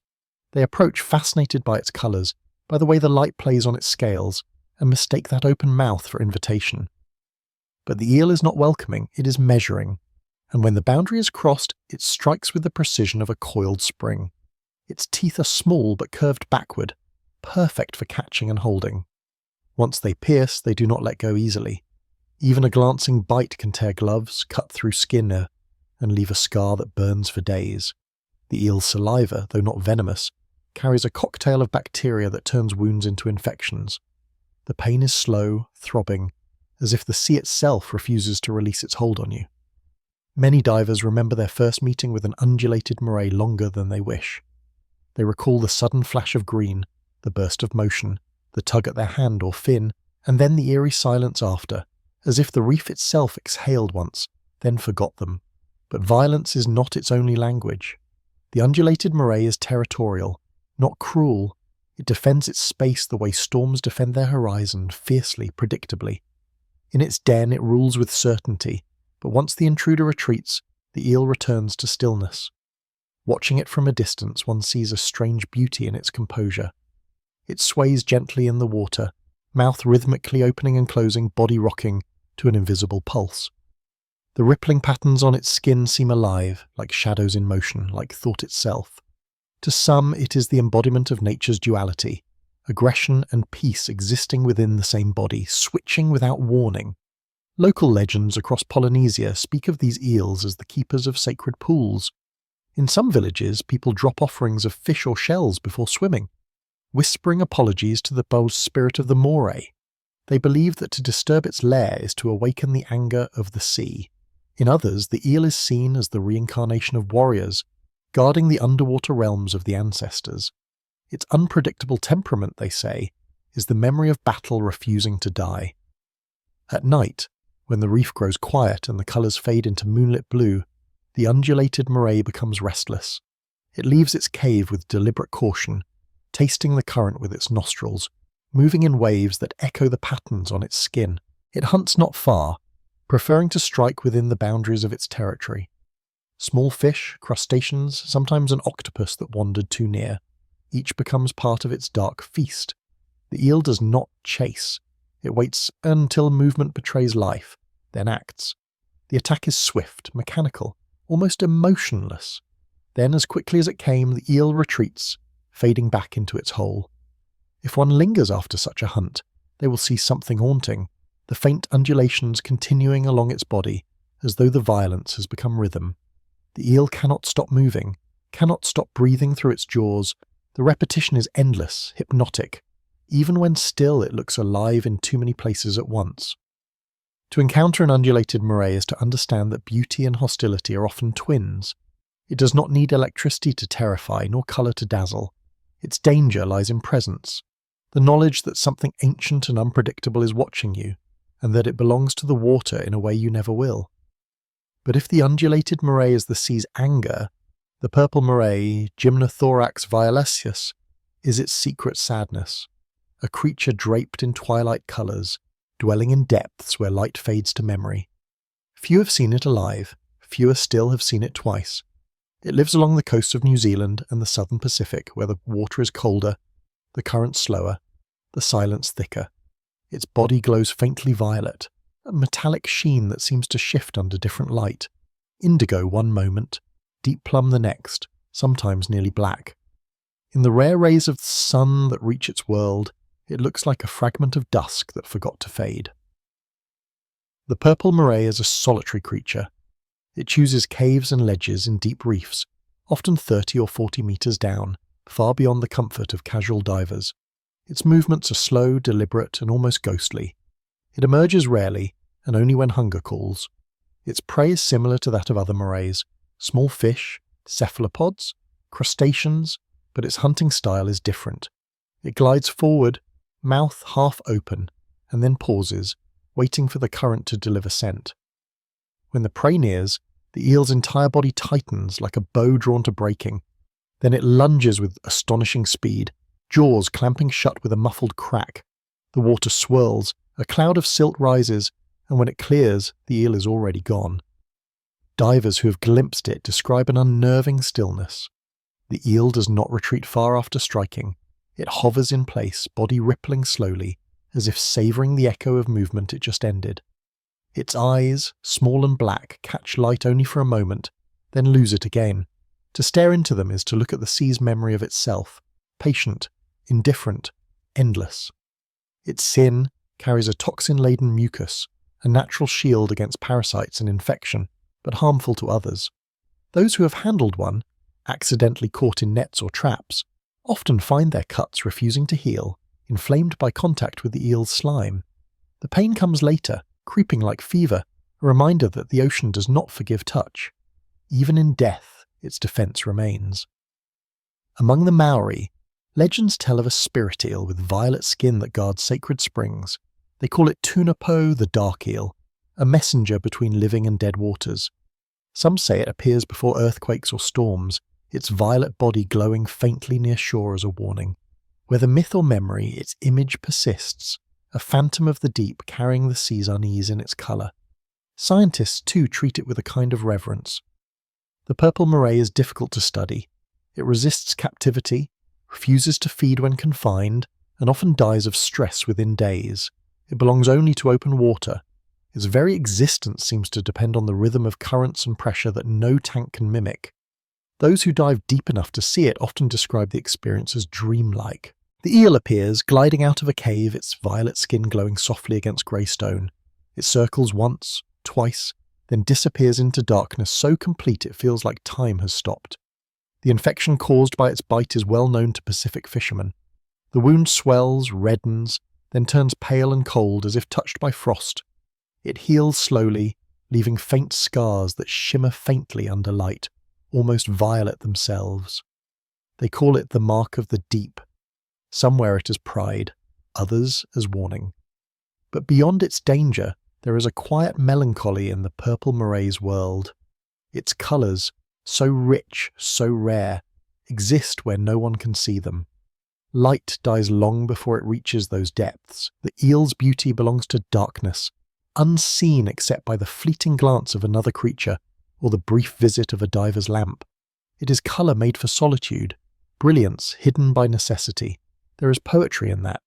They approach fascinated by its colours, by the way the light plays on its scales, and mistake that open mouth for invitation. But the eel is not welcoming, it is measuring, and when the boundary is crossed, it strikes with the precision of a coiled spring. Its teeth are small but curved backward, perfect for catching and holding. Once they pierce, they do not let go easily. Even a glancing bite can tear gloves, cut through skin, and leave a scar that burns for days. The eel's saliva, though not venomous, carries a cocktail of bacteria that turns wounds into infections. The pain is slow, throbbing, as if the sea itself refuses to release its hold on you. Many divers remember their first meeting with an undulated moray longer than they wish. They recall the sudden flash of green, the burst of motion, the tug at their hand or fin, and then the eerie silence after, as if the reef itself exhaled once, then forgot them. But violence is not its only language. The undulated moray is territorial, not cruel. It defends its space the way storms defend their horizon, fiercely, predictably. In its den it rules with certainty, but once the intruder retreats, the eel returns to stillness. Watching it from a distance, one sees a strange beauty in its composure. It sways gently in the water, mouth rhythmically opening and closing, body rocking to an invisible pulse. The rippling patterns on its skin seem alive, like shadows in motion, like thought itself. To some, it is the embodiment of nature's duality, aggression and peace existing within the same body, switching without warning. Local legends across Polynesia speak of these eels as the keepers of sacred pools. In some villages, people drop offerings of fish or shells before swimming, whispering apologies to the bold spirit of the moray. They believe that to disturb its lair is to awaken the anger of the sea. In others, the eel is seen as the reincarnation of warriors, guarding the underwater realms of the ancestors. Its unpredictable temperament, they say, is the memory of battle refusing to die. At night, when the reef grows quiet and the colours fade into moonlit blue, the undulated moray becomes restless. It leaves its cave with deliberate caution, tasting the current with its nostrils, moving in waves that echo the patterns on its skin. It hunts not far, preferring to strike within the boundaries of its territory. Small fish, crustaceans, sometimes an octopus that wandered too near, each becomes part of its dark feast. The eel does not chase. It waits until movement betrays life, then acts. The attack is swift, mechanical, almost emotionless. Then, as quickly as it came, the eel retreats, fading back into its hole. If one lingers after such a hunt, they will see something haunting, the faint undulations continuing along its body, as though the violence has become rhythm. The eel cannot stop moving, cannot stop breathing through its jaws. The repetition is endless, hypnotic. Even when still, it looks alive in too many places at once. To encounter an undulated moray is to understand that beauty and hostility are often twins. It does not need electricity to terrify, nor colour to dazzle. Its danger lies in presence, the knowledge that something ancient and unpredictable is watching you, and that it belongs to the water in a way you never will. But if the undulated moray is the sea's anger, the purple moray, Gymnothorax violaceus, is its secret sadness, a creature draped in twilight colours, dwelling in depths where light fades to memory. Few have seen it alive, fewer still have seen it twice. It lives along the coasts of New Zealand and the southern Pacific, where the water is colder, the current slower, the silence thicker. Its body glows faintly violet, a metallic sheen that seems to shift under different light. Indigo one moment, deep plum the next, sometimes nearly black. In the rare rays of the sun that reach its world, it looks like a fragment of dusk that forgot to fade. The purple moray is a solitary creature. It chooses caves and ledges in deep reefs, often 30 or 40 metres down, far beyond the comfort of casual divers. Its movements are slow, deliberate, and almost ghostly. It emerges rarely, and only when hunger calls. Its prey is similar to that of other morays, small fish, cephalopods, crustaceans, but its hunting style is different. It glides forward, mouth half open, and then pauses, waiting for the current to deliver scent. When the prey nears, the eel's entire body tightens like a bow drawn to breaking. Then it lunges with astonishing speed, jaws clamping shut with a muffled crack. The water swirls, a cloud of silt rises, and when it clears, the eel is already gone. Divers who have glimpsed it describe an unnerving stillness. The eel does not retreat far after striking. It hovers in place, body rippling slowly, as if savouring the echo of movement it just ended. Its eyes, small and black, catch light only for a moment, then lose it again. To stare into them is to look at the sea's memory of itself, patient, indifferent, endless. Its sin carries a toxin-laden mucus, a natural shield against parasites and infection, but harmful to others. Those who have handled one, accidentally caught in nets or traps, often find their cuts refusing to heal, inflamed by contact with the eel's slime. The pain comes later, creeping like fever, a reminder that the ocean does not forgive touch. Even in death, its defence remains. Among the Maori, legends tell of a spirit eel with violet skin that guards sacred springs. They call it Tunapo the Dark Eel, a messenger between living and dead waters. Some say it appears before earthquakes or storms, its violet body glowing faintly near shore as a warning. Whether myth or memory, its image persists, a phantom of the deep carrying the sea's unease in its colour. Scientists too treat it with a kind of reverence. The purple moray is difficult to study. It resists captivity, refuses to feed when confined, and often dies of stress within days. It belongs only to open water. Its very existence seems to depend on the rhythm of currents and pressure that no tank can mimic. Those who dive deep enough to see it often describe the experience as dreamlike. The eel appears, gliding out of a cave, its violet skin glowing softly against grey stone. It circles once, twice, then disappears into darkness so complete it feels like time has stopped. The infection caused by its bite is well known to Pacific fishermen. The wound swells, reddens, then turns pale and cold as if touched by frost. It heals slowly, leaving faint scars that shimmer faintly under light, almost violet themselves. They call it the mark of the deep. Some wear it as pride, others as warning. But beyond its danger, there is a quiet melancholy in the purple moray's world. Its colours, so rich, so rare, exist where no one can see them. Light dies long before it reaches those depths. The eel's beauty belongs to darkness, unseen except by the fleeting glance of another creature or the brief visit of a diver's lamp. It is colour made for solitude, brilliance hidden by necessity. There is poetry in that,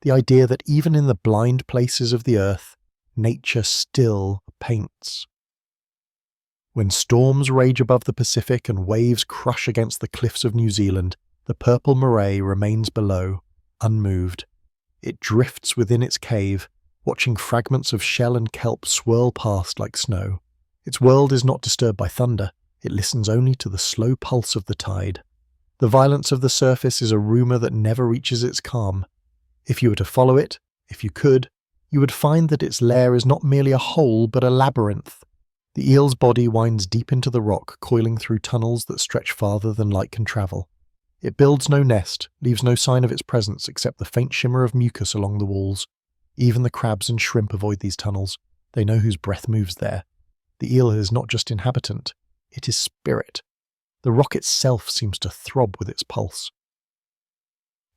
the idea that even in the blind places of the earth, nature still paints. When storms rage above the Pacific and waves crush against the cliffs of New Zealand, the purple moray remains below, unmoved. It drifts within its cave, watching fragments of shell and kelp swirl past like snow. Its world is not disturbed by thunder, it listens only to the slow pulse of the tide. The violence of the surface is a rumour that never reaches its calm. If you were to follow it, if you could, you would find that its lair is not merely a hole but a labyrinth. The eel's body winds deep into the rock, coiling through tunnels that stretch farther than light can travel. It builds no nest, leaves no sign of its presence except the faint shimmer of mucus along the walls. Even the crabs and shrimp avoid these tunnels. They know whose breath moves there. The eel is not just inhabitant, it is spirit. The rock itself seems to throb with its pulse.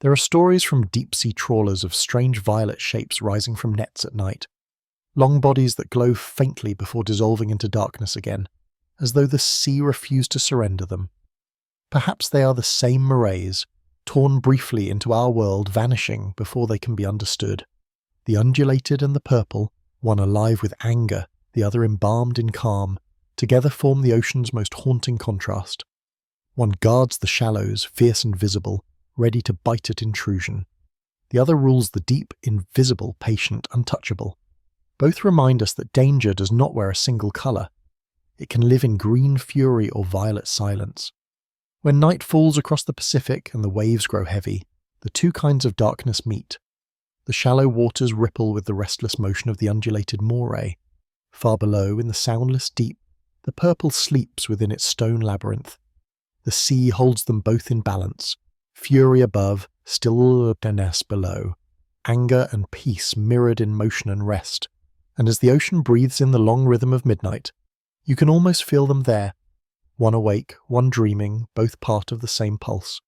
There are stories from deep-sea trawlers of strange violet shapes rising from nets at night. Long bodies that glow faintly before dissolving into darkness again, as though the sea refused to surrender them. Perhaps they are the same morays, torn briefly into our world, vanishing before they can be understood. The undulated and the purple, one alive with anger, the other embalmed in calm, together form the ocean's most haunting contrast. One guards the shallows, fierce and visible, ready to bite at intrusion. The other rules the deep, invisible, patient, untouchable. Both remind us that danger does not wear a single colour. It can live in green fury or violet silence. When night falls across the Pacific and the waves grow heavy, the two kinds of darkness meet. The shallow waters ripple with the restless motion of the undulated moray. Far below, in the soundless deep, the purple sleeps within its stone labyrinth. The sea holds them both in balance, fury above, stillness below, anger and peace mirrored in motion and rest, and as the ocean breathes in the long rhythm of midnight, you can almost feel them there, one awake, one dreaming, both part of the same pulse.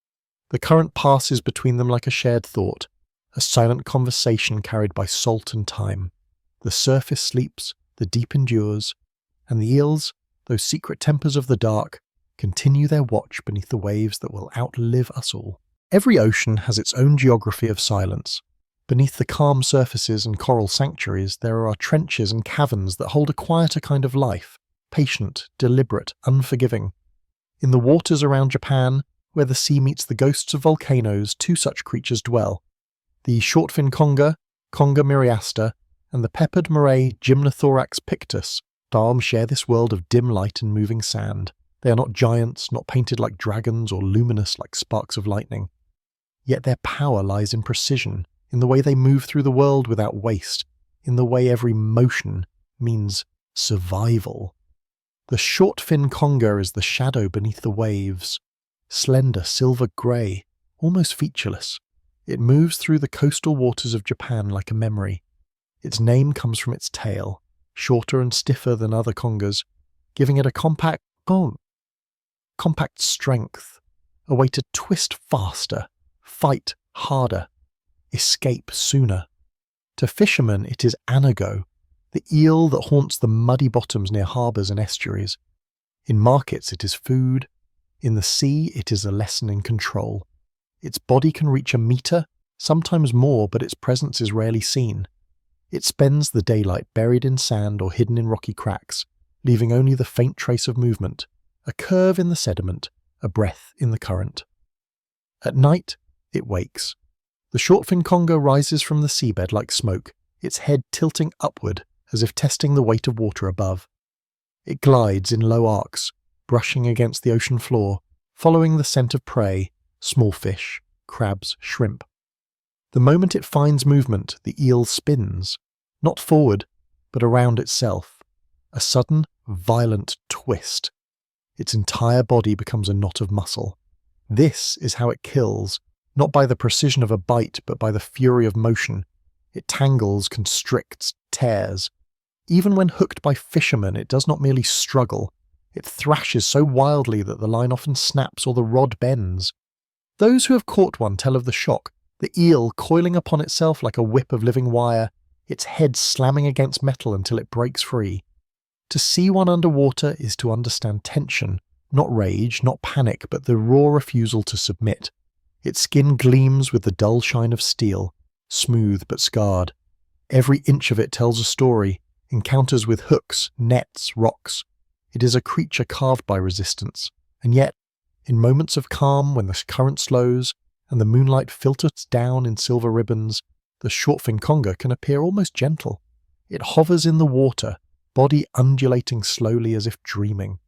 The current passes between them like a shared thought, a silent conversation carried by salt and time. The surface sleeps, the deep endures, and the eels, those secret tempers of the dark, continue their watch beneath the waves that will outlive us all. Every ocean has its own geography of silence. Beneath the calm surfaces and coral sanctuaries, there are trenches and caverns that hold a quieter kind of life, patient, deliberate, unforgiving. In the waters around Japan, where the sea meets the ghosts of volcanoes, two such creatures dwell. The shortfin conger, Conger myriasta, and the peppered moray Gymnothorax pictus share this world of dim light and moving sand. They are not giants, not painted like dragons or luminous like sparks of lightning. Yet their power lies in precision, in the way they move through the world without waste, in the way every motion means survival. The short-fin conger is the shadow beneath the waves, slender silver grey, almost featureless. It moves through the coastal waters of Japan like a memory. Its name comes from its tail, shorter and stiffer than other congers, giving it a compact strength, a way to twist faster, fight harder, escape sooner. To fishermen it is anago, the eel that haunts the muddy bottoms near harbours and estuaries. In markets it is food, in the sea it is a lesson in control. Its body can reach a metre, sometimes more, but its presence is rarely seen. It spends the daylight buried in sand or hidden in rocky cracks, leaving only the faint trace of movement, a curve in the sediment, a breath in the current. At night, it wakes. The shortfin conger rises from the seabed like smoke, its head tilting upward as if testing the weight of water above. It glides in low arcs, brushing against the ocean floor, following the scent of prey, small fish, crabs, shrimp. The moment it finds movement, the eel spins, not forward, but around itself. A sudden, violent twist. Its entire body becomes a knot of muscle. This is how it kills, not by the precision of a bite, but by the fury of motion. It tangles, constricts, tears. Even when hooked by fishermen, it does not merely struggle. It thrashes so wildly that the line often snaps or the rod bends. Those who have caught one tell of the shock, the eel coiling upon itself like a whip of living wire, its head slamming against metal until it breaks free. To see one underwater is to understand tension, not rage, not panic, but the raw refusal to submit. Its skin gleams with the dull shine of steel, smooth but scarred. Every inch of it tells a story, encounters with hooks, nets, rocks. It is a creature carved by resistance, and yet, in moments of calm when the current slows and the moonlight filters down in silver ribbons, the shortfin conger can appear almost gentle. It hovers in the water, body undulating slowly as if dreaming.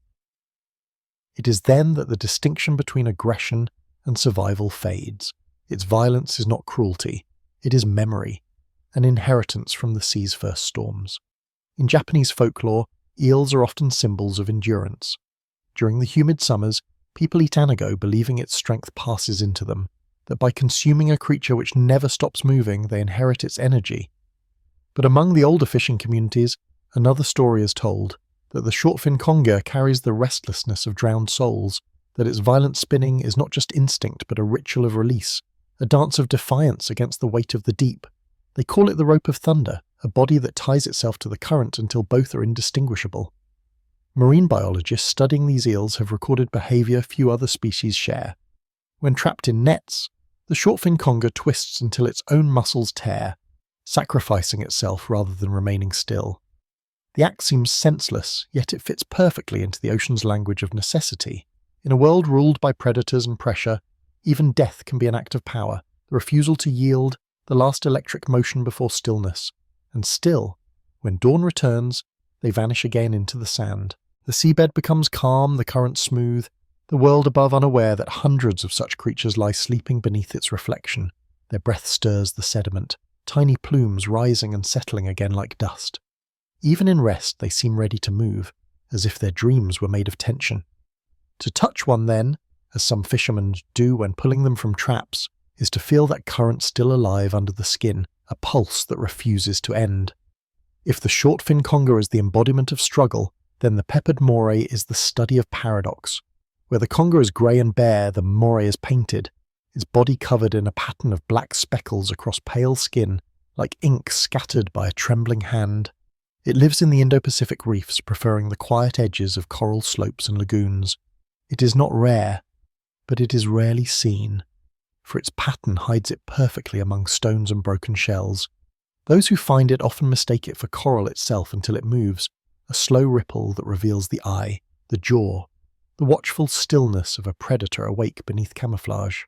It is then that the distinction between aggression and survival fades. Its violence is not cruelty, it is memory, an inheritance from the sea's first storms. In Japanese folklore, eels are often symbols of endurance. During the humid summers, people eat anago believing its strength passes into them, that by consuming a creature which never stops moving, they inherit its energy. But among the older fishing communities, another story is told, that the shortfin conger carries the restlessness of drowned souls, that its violent spinning is not just instinct but a ritual of release, a dance of defiance against the weight of the deep. They call it the rope of thunder, a body that ties itself to the current until both are indistinguishable. Marine biologists studying these eels have recorded behaviour few other species share. When trapped in nets, the shortfin conger twists until its own muscles tear, sacrificing itself rather than remaining still. The act seems senseless, yet it fits perfectly into the ocean's language of necessity. In a world ruled by predators and pressure, even death can be an act of power, the refusal to yield, the last electric motion before stillness. And still, when dawn returns, they vanish again into the sand. The seabed becomes calm, the current smooth, the world above unaware that hundreds of such creatures lie sleeping beneath its reflection. Their breath stirs the sediment, tiny plumes rising and settling again like dust. Even in rest they seem ready to move, as if their dreams were made of tension. To touch one then, as some fishermen do when pulling them from traps, is to feel that current still alive under the skin, a pulse that refuses to end. If the short-fin conger is the embodiment of struggle, then the peppered moray is the study of paradox. Where the conger is grey and bare, the moray is painted, its body covered in a pattern of black speckles across pale skin, like ink scattered by a trembling hand. It lives in the Indo-Pacific reefs, preferring the quiet edges of coral slopes and lagoons. It is not rare, but it is rarely seen, for its pattern hides it perfectly among stones and broken shells. Those who find it often mistake it for coral itself until it moves, a slow ripple that reveals the eye, the jaw, the watchful stillness of a predator awake beneath camouflage.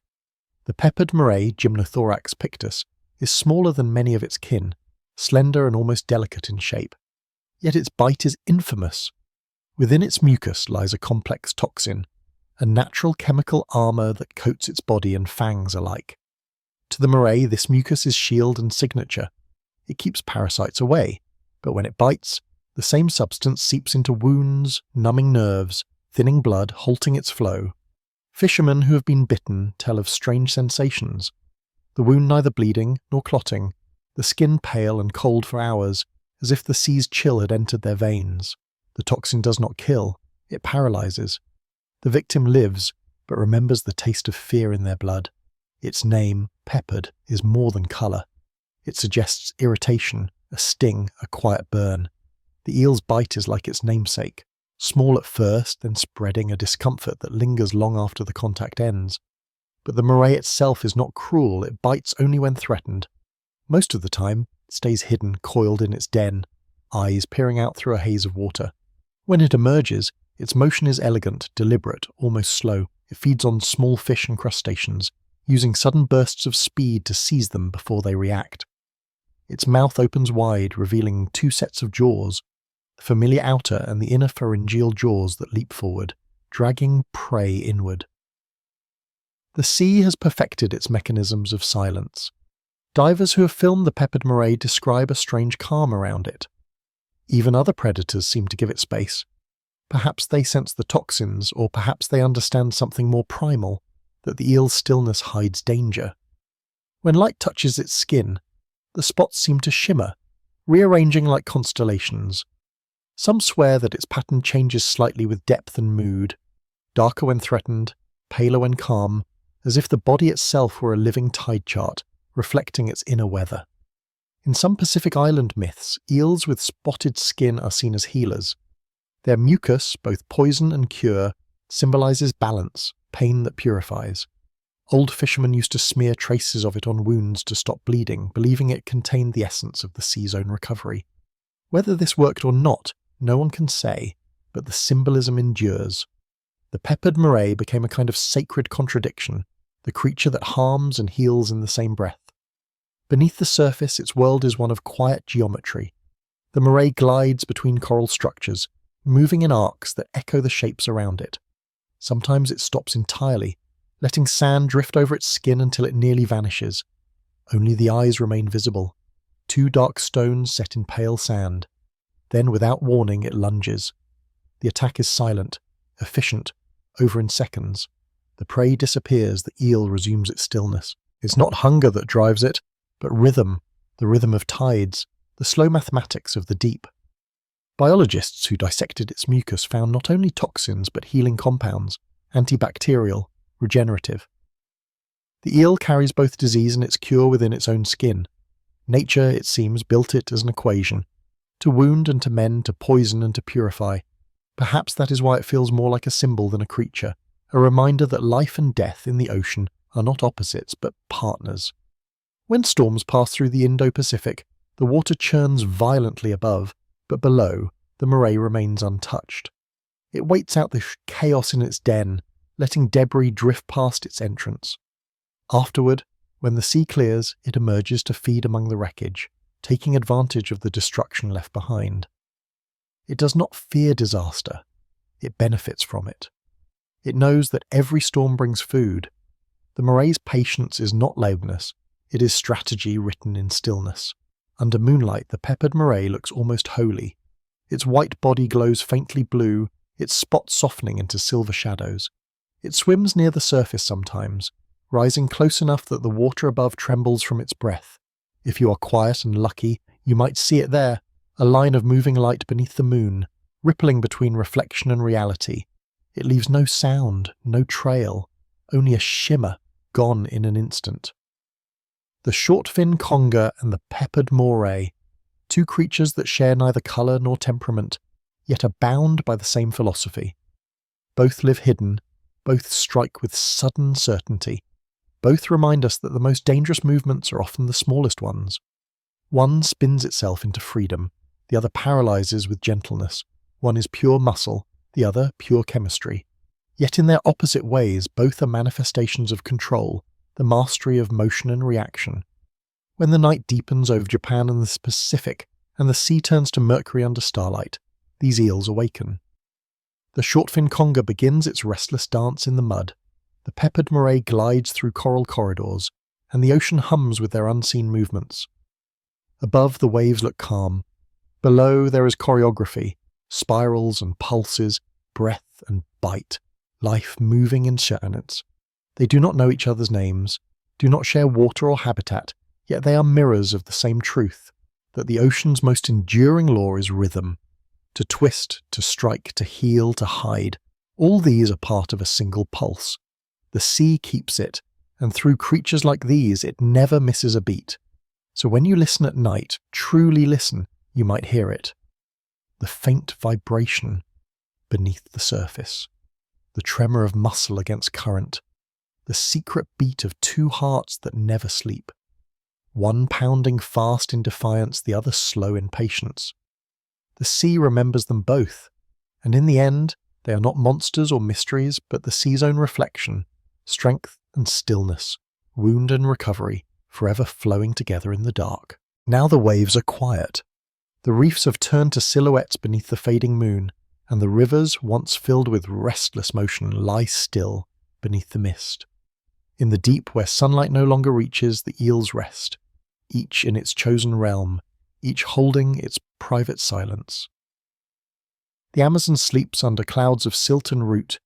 The peppered moray, Gymnothorax pictus, is smaller than many of its kin, slender and almost delicate in shape. Yet its bite is infamous. Within its mucus lies a complex toxin, a natural chemical armour that coats its body and fangs alike. To the moray, this mucus is shield and signature. It keeps parasites away, but when it bites, the same substance seeps into wounds, numbing nerves, thinning blood, halting its flow. Fishermen who have been bitten tell of strange sensations. The wound neither bleeding nor clotting, the skin pale and cold for hours, as if the sea's chill had entered their veins. The toxin does not kill, it paralyzes. The victim lives, but remembers the taste of fear in their blood. Its name, peppered, is more than colour. It suggests irritation, a sting, a quiet burn. The eel's bite is like its namesake, small at first, then spreading a discomfort that lingers long after the contact ends. But the moray itself is not cruel, it bites only when threatened. Most of the time, it stays hidden, coiled in its den, eyes peering out through a haze of water. When it emerges, its motion is elegant, deliberate, almost slow. It feeds on small fish and crustaceans, using sudden bursts of speed to seize them before they react. Its mouth opens wide, revealing two sets of jaws, the familiar outer and the inner pharyngeal jaws that leap forward, dragging prey inward. The sea has perfected its mechanisms of silence. Divers who have filmed the peppered moray describe a strange calm around it. Even other predators seem to give it space. Perhaps they sense the toxins, or perhaps they understand something more primal, that the eel's stillness hides danger. When light touches its skin, the spots seem to shimmer, rearranging like constellations. Some swear that its pattern changes slightly with depth and mood, darker when threatened, paler when calm, as if the body itself were a living tide chart, reflecting its inner weather. In some Pacific Island myths, eels with spotted skin are seen as healers. Their mucus, both poison and cure, symbolises balance, pain that purifies. Old fishermen used to smear traces of it on wounds to stop bleeding, believing it contained the essence of the sea's own recovery. Whether this worked or not, no one can say, but the symbolism endures. The peppered moray became a kind of sacred contradiction, the creature that harms and heals in the same breath. Beneath the surface, its world is one of quiet geometry. The moray glides between coral structures, moving in arcs that echo the shapes around it. Sometimes it stops entirely, letting sand drift over its skin until it nearly vanishes. Only the eyes remain visible, two dark stones set in pale sand. Then, without warning, it lunges. The attack is silent, efficient, over in seconds. The prey disappears, the eel resumes its stillness. It's not hunger that drives it, but rhythm, the rhythm of tides, the slow mathematics of the deep. Biologists who dissected its mucus found not only toxins but healing compounds, antibacterial, regenerative. The eel carries both disease and its cure within its own skin. Nature, it seems, built it as an equation, to wound and to mend, to poison and to purify. Perhaps that is why it feels more like a symbol than a creature, a reminder that life and death in the ocean are not opposites but partners. When storms pass through the Indo-Pacific, the water churns violently above, but below, the moray remains untouched. It waits out the chaos in its den, letting debris drift past its entrance. Afterward, when the sea clears, it emerges to feed among the wreckage, taking advantage of the destruction left behind. It does not fear disaster, it benefits from it. It knows that every storm brings food. The moray's patience is not loudness, it is strategy written in stillness. Under moonlight, the peppered moray looks almost holy. Its white body glows faintly blue, its spots softening into silver shadows. It swims near the surface sometimes, rising close enough that the water above trembles from its breath. If you are quiet and lucky, you might see it there, a line of moving light beneath the moon, rippling between reflection and reality. It leaves no sound, no trail, only a shimmer, gone in an instant. The short-fin conger and the peppered moray, two creatures that share neither colour nor temperament, yet are bound by the same philosophy. Both live hidden, both strike with sudden certainty. Both remind us that the most dangerous movements are often the smallest ones. One spins itself into freedom, the other paralyzes with gentleness. One is pure muscle, the other pure chemistry. Yet in their opposite ways, both are manifestations of control, the mastery of motion and reaction. When the night deepens over Japan and the Pacific, and the sea turns to mercury under starlight, these eels awaken. The short-fin conger begins its restless dance in the mud. The peppered moray glides through coral corridors, and the ocean hums with their unseen movements. Above, the waves look calm. Below, there is choreography, spirals and pulses, breath and bite, life moving in silence. They do not know each other's names, do not share water or habitat, yet they are mirrors of the same truth, that the ocean's most enduring law is rhythm. To twist, to strike, to heal, to hide, all these are part of a single pulse. The sea keeps it, and through creatures like these it never misses a beat. So when you listen at night, truly listen, you might hear it. The faint vibration beneath the surface, the tremor of muscle against current, the secret beat of two hearts that never sleep, one pounding fast in defiance, the other slow in patience. The sea remembers them both, and in the end, they are not monsters or mysteries, but the sea's own reflection, strength and stillness, wound and recovery, forever flowing together in the dark. Now the waves are quiet. The reefs have turned to silhouettes beneath the fading moon, and the rivers, once filled with restless motion, lie still beneath the mist. In the deep where sunlight no longer reaches, the eels rest, each in its chosen realm, each holding its private silence. The Amazon sleeps under clouds of silt and root,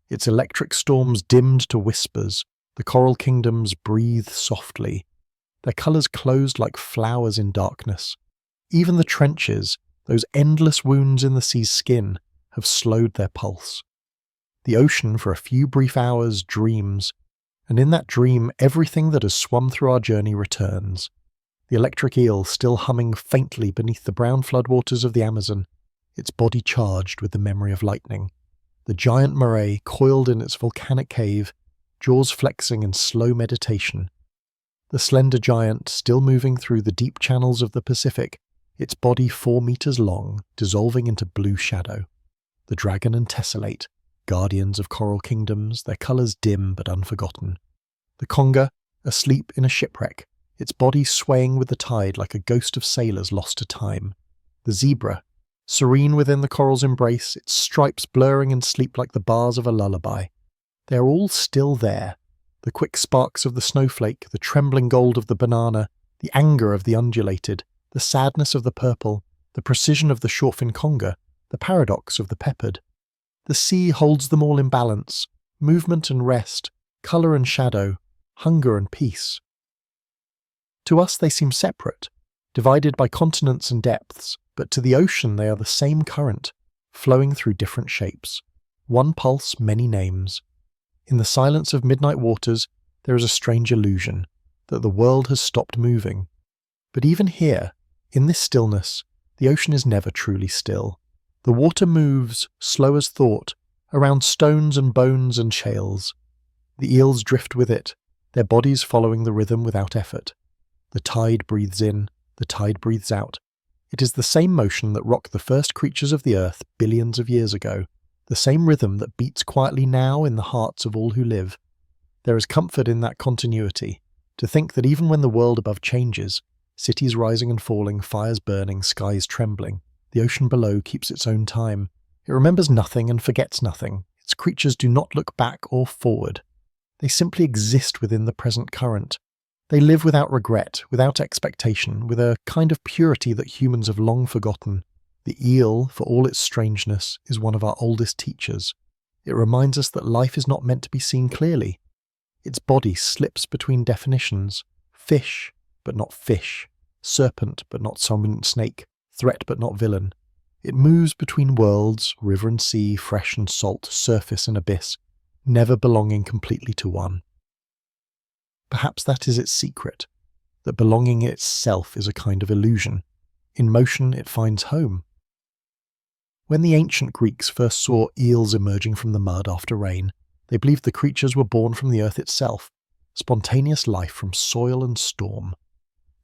its electric storms dimmed to whispers, the coral kingdoms breathe softly, their colours closed like flowers in darkness. Even the trenches, those endless wounds in the sea's skin, have slowed their pulse. The ocean, for a few brief hours, dreams, and in that dream everything that has swum through our journey returns. The electric eel still humming faintly beneath the brown floodwaters of the Amazon, its body charged with the memory of lightning. The giant moray coiled in its volcanic cave, jaws flexing in slow meditation. The slender giant still moving through the deep channels of the Pacific, its body 4 meters long, dissolving into blue shadow. The dragon and tessellate, guardians of coral kingdoms, their colours dim but unforgotten. The conger, asleep in a shipwreck, its body swaying with the tide like a ghost of sailors lost to time. The zebra, serene within the coral's embrace, its stripes blurring in sleep like the bars of a lullaby. They are all still there. The quick sparks of the snowflake, the trembling gold of the banana, the anger of the undulated, the sadness of the purple, the precision of the shortfin conger, the paradox of the peppered. The sea holds them all in balance, movement and rest, colour and shadow, hunger and peace. To us they seem separate, divided by continents and depths, but to the ocean they are the same current, flowing through different shapes. One pulse, many names. In the silence of midnight waters, there is a strange illusion, that the world has stopped moving. But even here, in this stillness, the ocean is never truly still. The water moves, slow as thought, around stones and bones and shales. The eels drift with it, their bodies following the rhythm without effort. The tide breathes in, the tide breathes out. It is the same motion that rocked the first creatures of the earth billions of years ago, the same rhythm that beats quietly now in the hearts of all who live. There is comfort in that continuity, to think that even when the world above changes, cities rising and falling, fires burning, skies trembling, the ocean below keeps its own time. It remembers nothing and forgets nothing. Its creatures do not look back or forward. They simply exist within the present current. They live without regret, without expectation, with a kind of purity that humans have long forgotten. The eel, for all its strangeness, is one of our oldest teachers. It reminds us that life is not meant to be seen clearly. Its body slips between definitions. Fish, but not fish. Serpent, but not sominant snake. threat but not villain. It moves between worlds, river and sea, fresh and salt, surface and abyss, never belonging completely to one. Perhaps that is its secret, that belonging itself is a kind of illusion. In motion it finds home. When the ancient Greeks first saw eels emerging from the mud after rain, they believed the creatures were born from the earth itself, spontaneous life from soil and storm.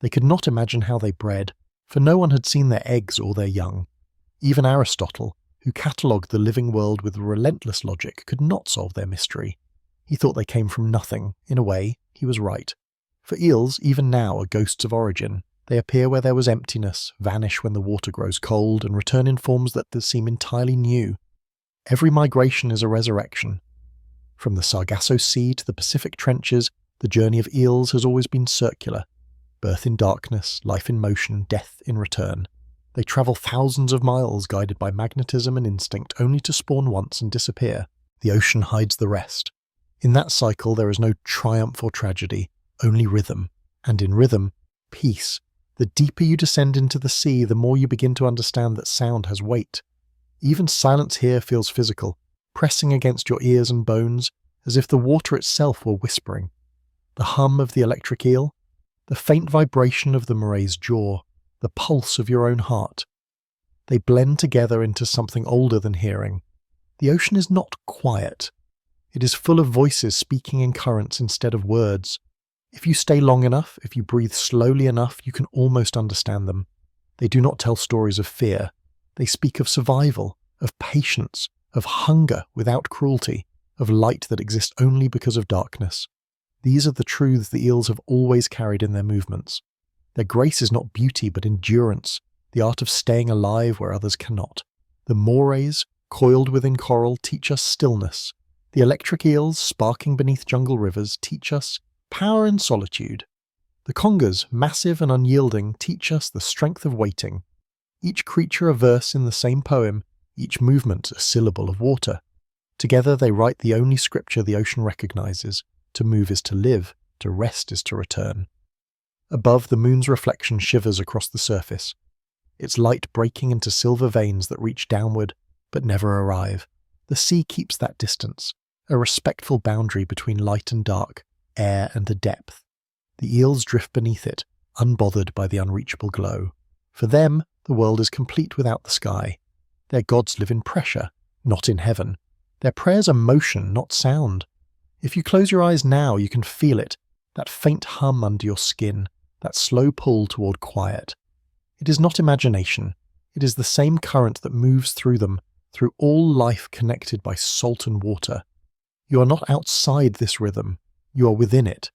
They could not imagine how they bred, for no one had seen their eggs or their young. Even Aristotle, who catalogued the living world with relentless logic, could not solve their mystery. He thought they came from nothing. In a way, he was right. For eels, even now, are ghosts of origin. They appear where there was emptiness, vanish when the water grows cold, and return in forms that seem entirely new. Every migration is a resurrection. From the Sargasso Sea to the Pacific trenches, the journey of eels has always been circular. Birth in darkness, life in motion, death in return. They travel thousands of miles guided by magnetism and instinct, only to spawn once and disappear. The ocean hides the rest. In that cycle there is no triumph or tragedy, only rhythm. And in rhythm, peace. The deeper you descend into the sea, the more you begin to understand that sound has weight. Even silence here feels physical, pressing against your ears and bones, as if the water itself were whispering. The hum of the electric eel, the faint vibration of the moray's jaw, the pulse of your own heart. They blend together into something older than hearing. The ocean is not quiet. It is full of voices speaking in currents instead of words. If you stay long enough, if you breathe slowly enough, you can almost understand them. They do not tell stories of fear. They speak of survival, of patience, of hunger without cruelty, of light that exists only because of darkness. These are the truths the eels have always carried in their movements. Their grace is not beauty but endurance, the art of staying alive where others cannot. The morays, coiled within coral, teach us stillness. The electric eels, sparking beneath jungle rivers, teach us power in solitude. The congas, massive and unyielding, teach us the strength of waiting. Each creature a verse in the same poem, each movement a syllable of water. Together they write the only scripture the ocean recognizes. To move is to live, to rest is to return. Above, the moon's reflection shivers across the surface, its light breaking into silver veins that reach downward but never arrive. The sea keeps that distance, a respectful boundary between light and dark, air and the depth. The eels drift beneath it, unbothered by the unreachable glow. For them, the world is complete without the sky. Their gods live in pressure, not in heaven. Their prayers are motion, not sound. If you close your eyes now, you can feel it, that faint hum under your skin, that slow pull toward quiet. It is not imagination. It is the same current that moves through them, through all life connected by salt and water. You are not outside this rhythm. You are within it.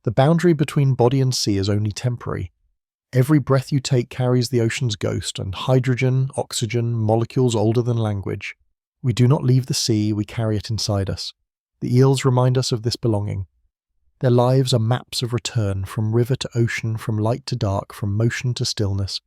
The boundary between body and sea is only temporary. Every breath you take carries the ocean's ghost, and hydrogen, oxygen, molecules older than language. We do not leave the sea, we carry it inside us. The eels remind us of this belonging. Their lives are maps of return, from river to ocean, from light to dark, from motion to stillness.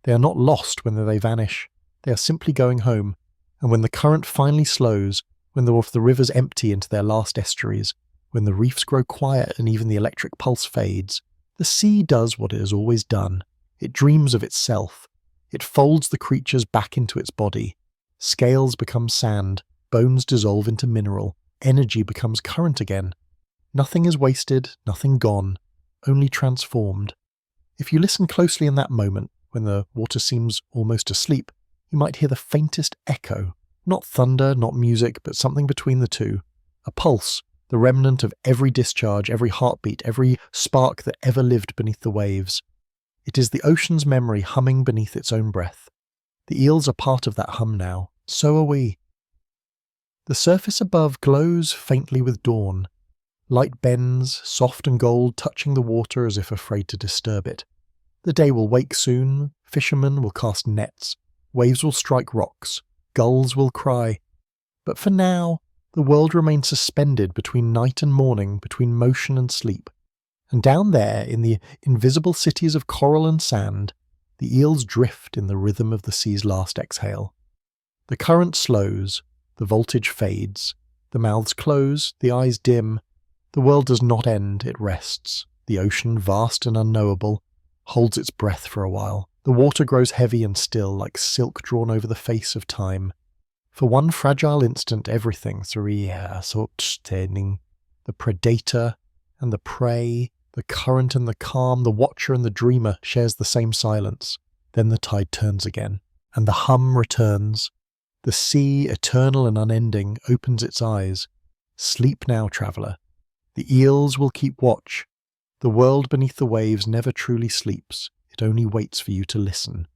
They are not lost when they vanish. They are simply going home, and when the current finally slows, when the rivers empty into their last estuaries, when the reefs grow quiet and even the electric pulse fades, the sea does what it has always done. It dreams of itself. It folds the creatures back into its body. Scales become sand, bones dissolve into mineral, energy becomes current again. Nothing is wasted, nothing gone, only transformed. If you listen closely in that moment, when the water seems almost asleep, you might hear the faintest echo. Not thunder, not music, but something between the two. A pulse, the remnant of every discharge, every heartbeat, every spark that ever lived beneath the waves. It is the ocean's memory humming beneath its own breath. The eels are part of that hum now. So are we. The surface above glows faintly with dawn. Light bends, soft and gold, touching the water as if afraid to disturb it. The day will wake soon, fishermen will cast nets, waves will strike rocks, gulls will cry. But for now, the world remains suspended between night and morning, between motion and sleep. And down there, in the invisible cities of coral and sand, the eels drift in the rhythm of the sea's last exhale. The current slows, the voltage fades, the mouths close, the eyes dim. The world does not end, it rests. The ocean, vast and unknowable, holds its breath for a while, The water grows heavy and still, like silk drawn over the face of time. For one fragile instant, everything, the predator and the prey, the current and the calm, the watcher and the dreamer, shares the same silence. Then the tide turns again, and the hum returns. The sea, eternal and unending, opens its eyes. Sleep now, traveller. The eels will keep watch. The world beneath the waves never truly sleeps. It only waits for you to listen.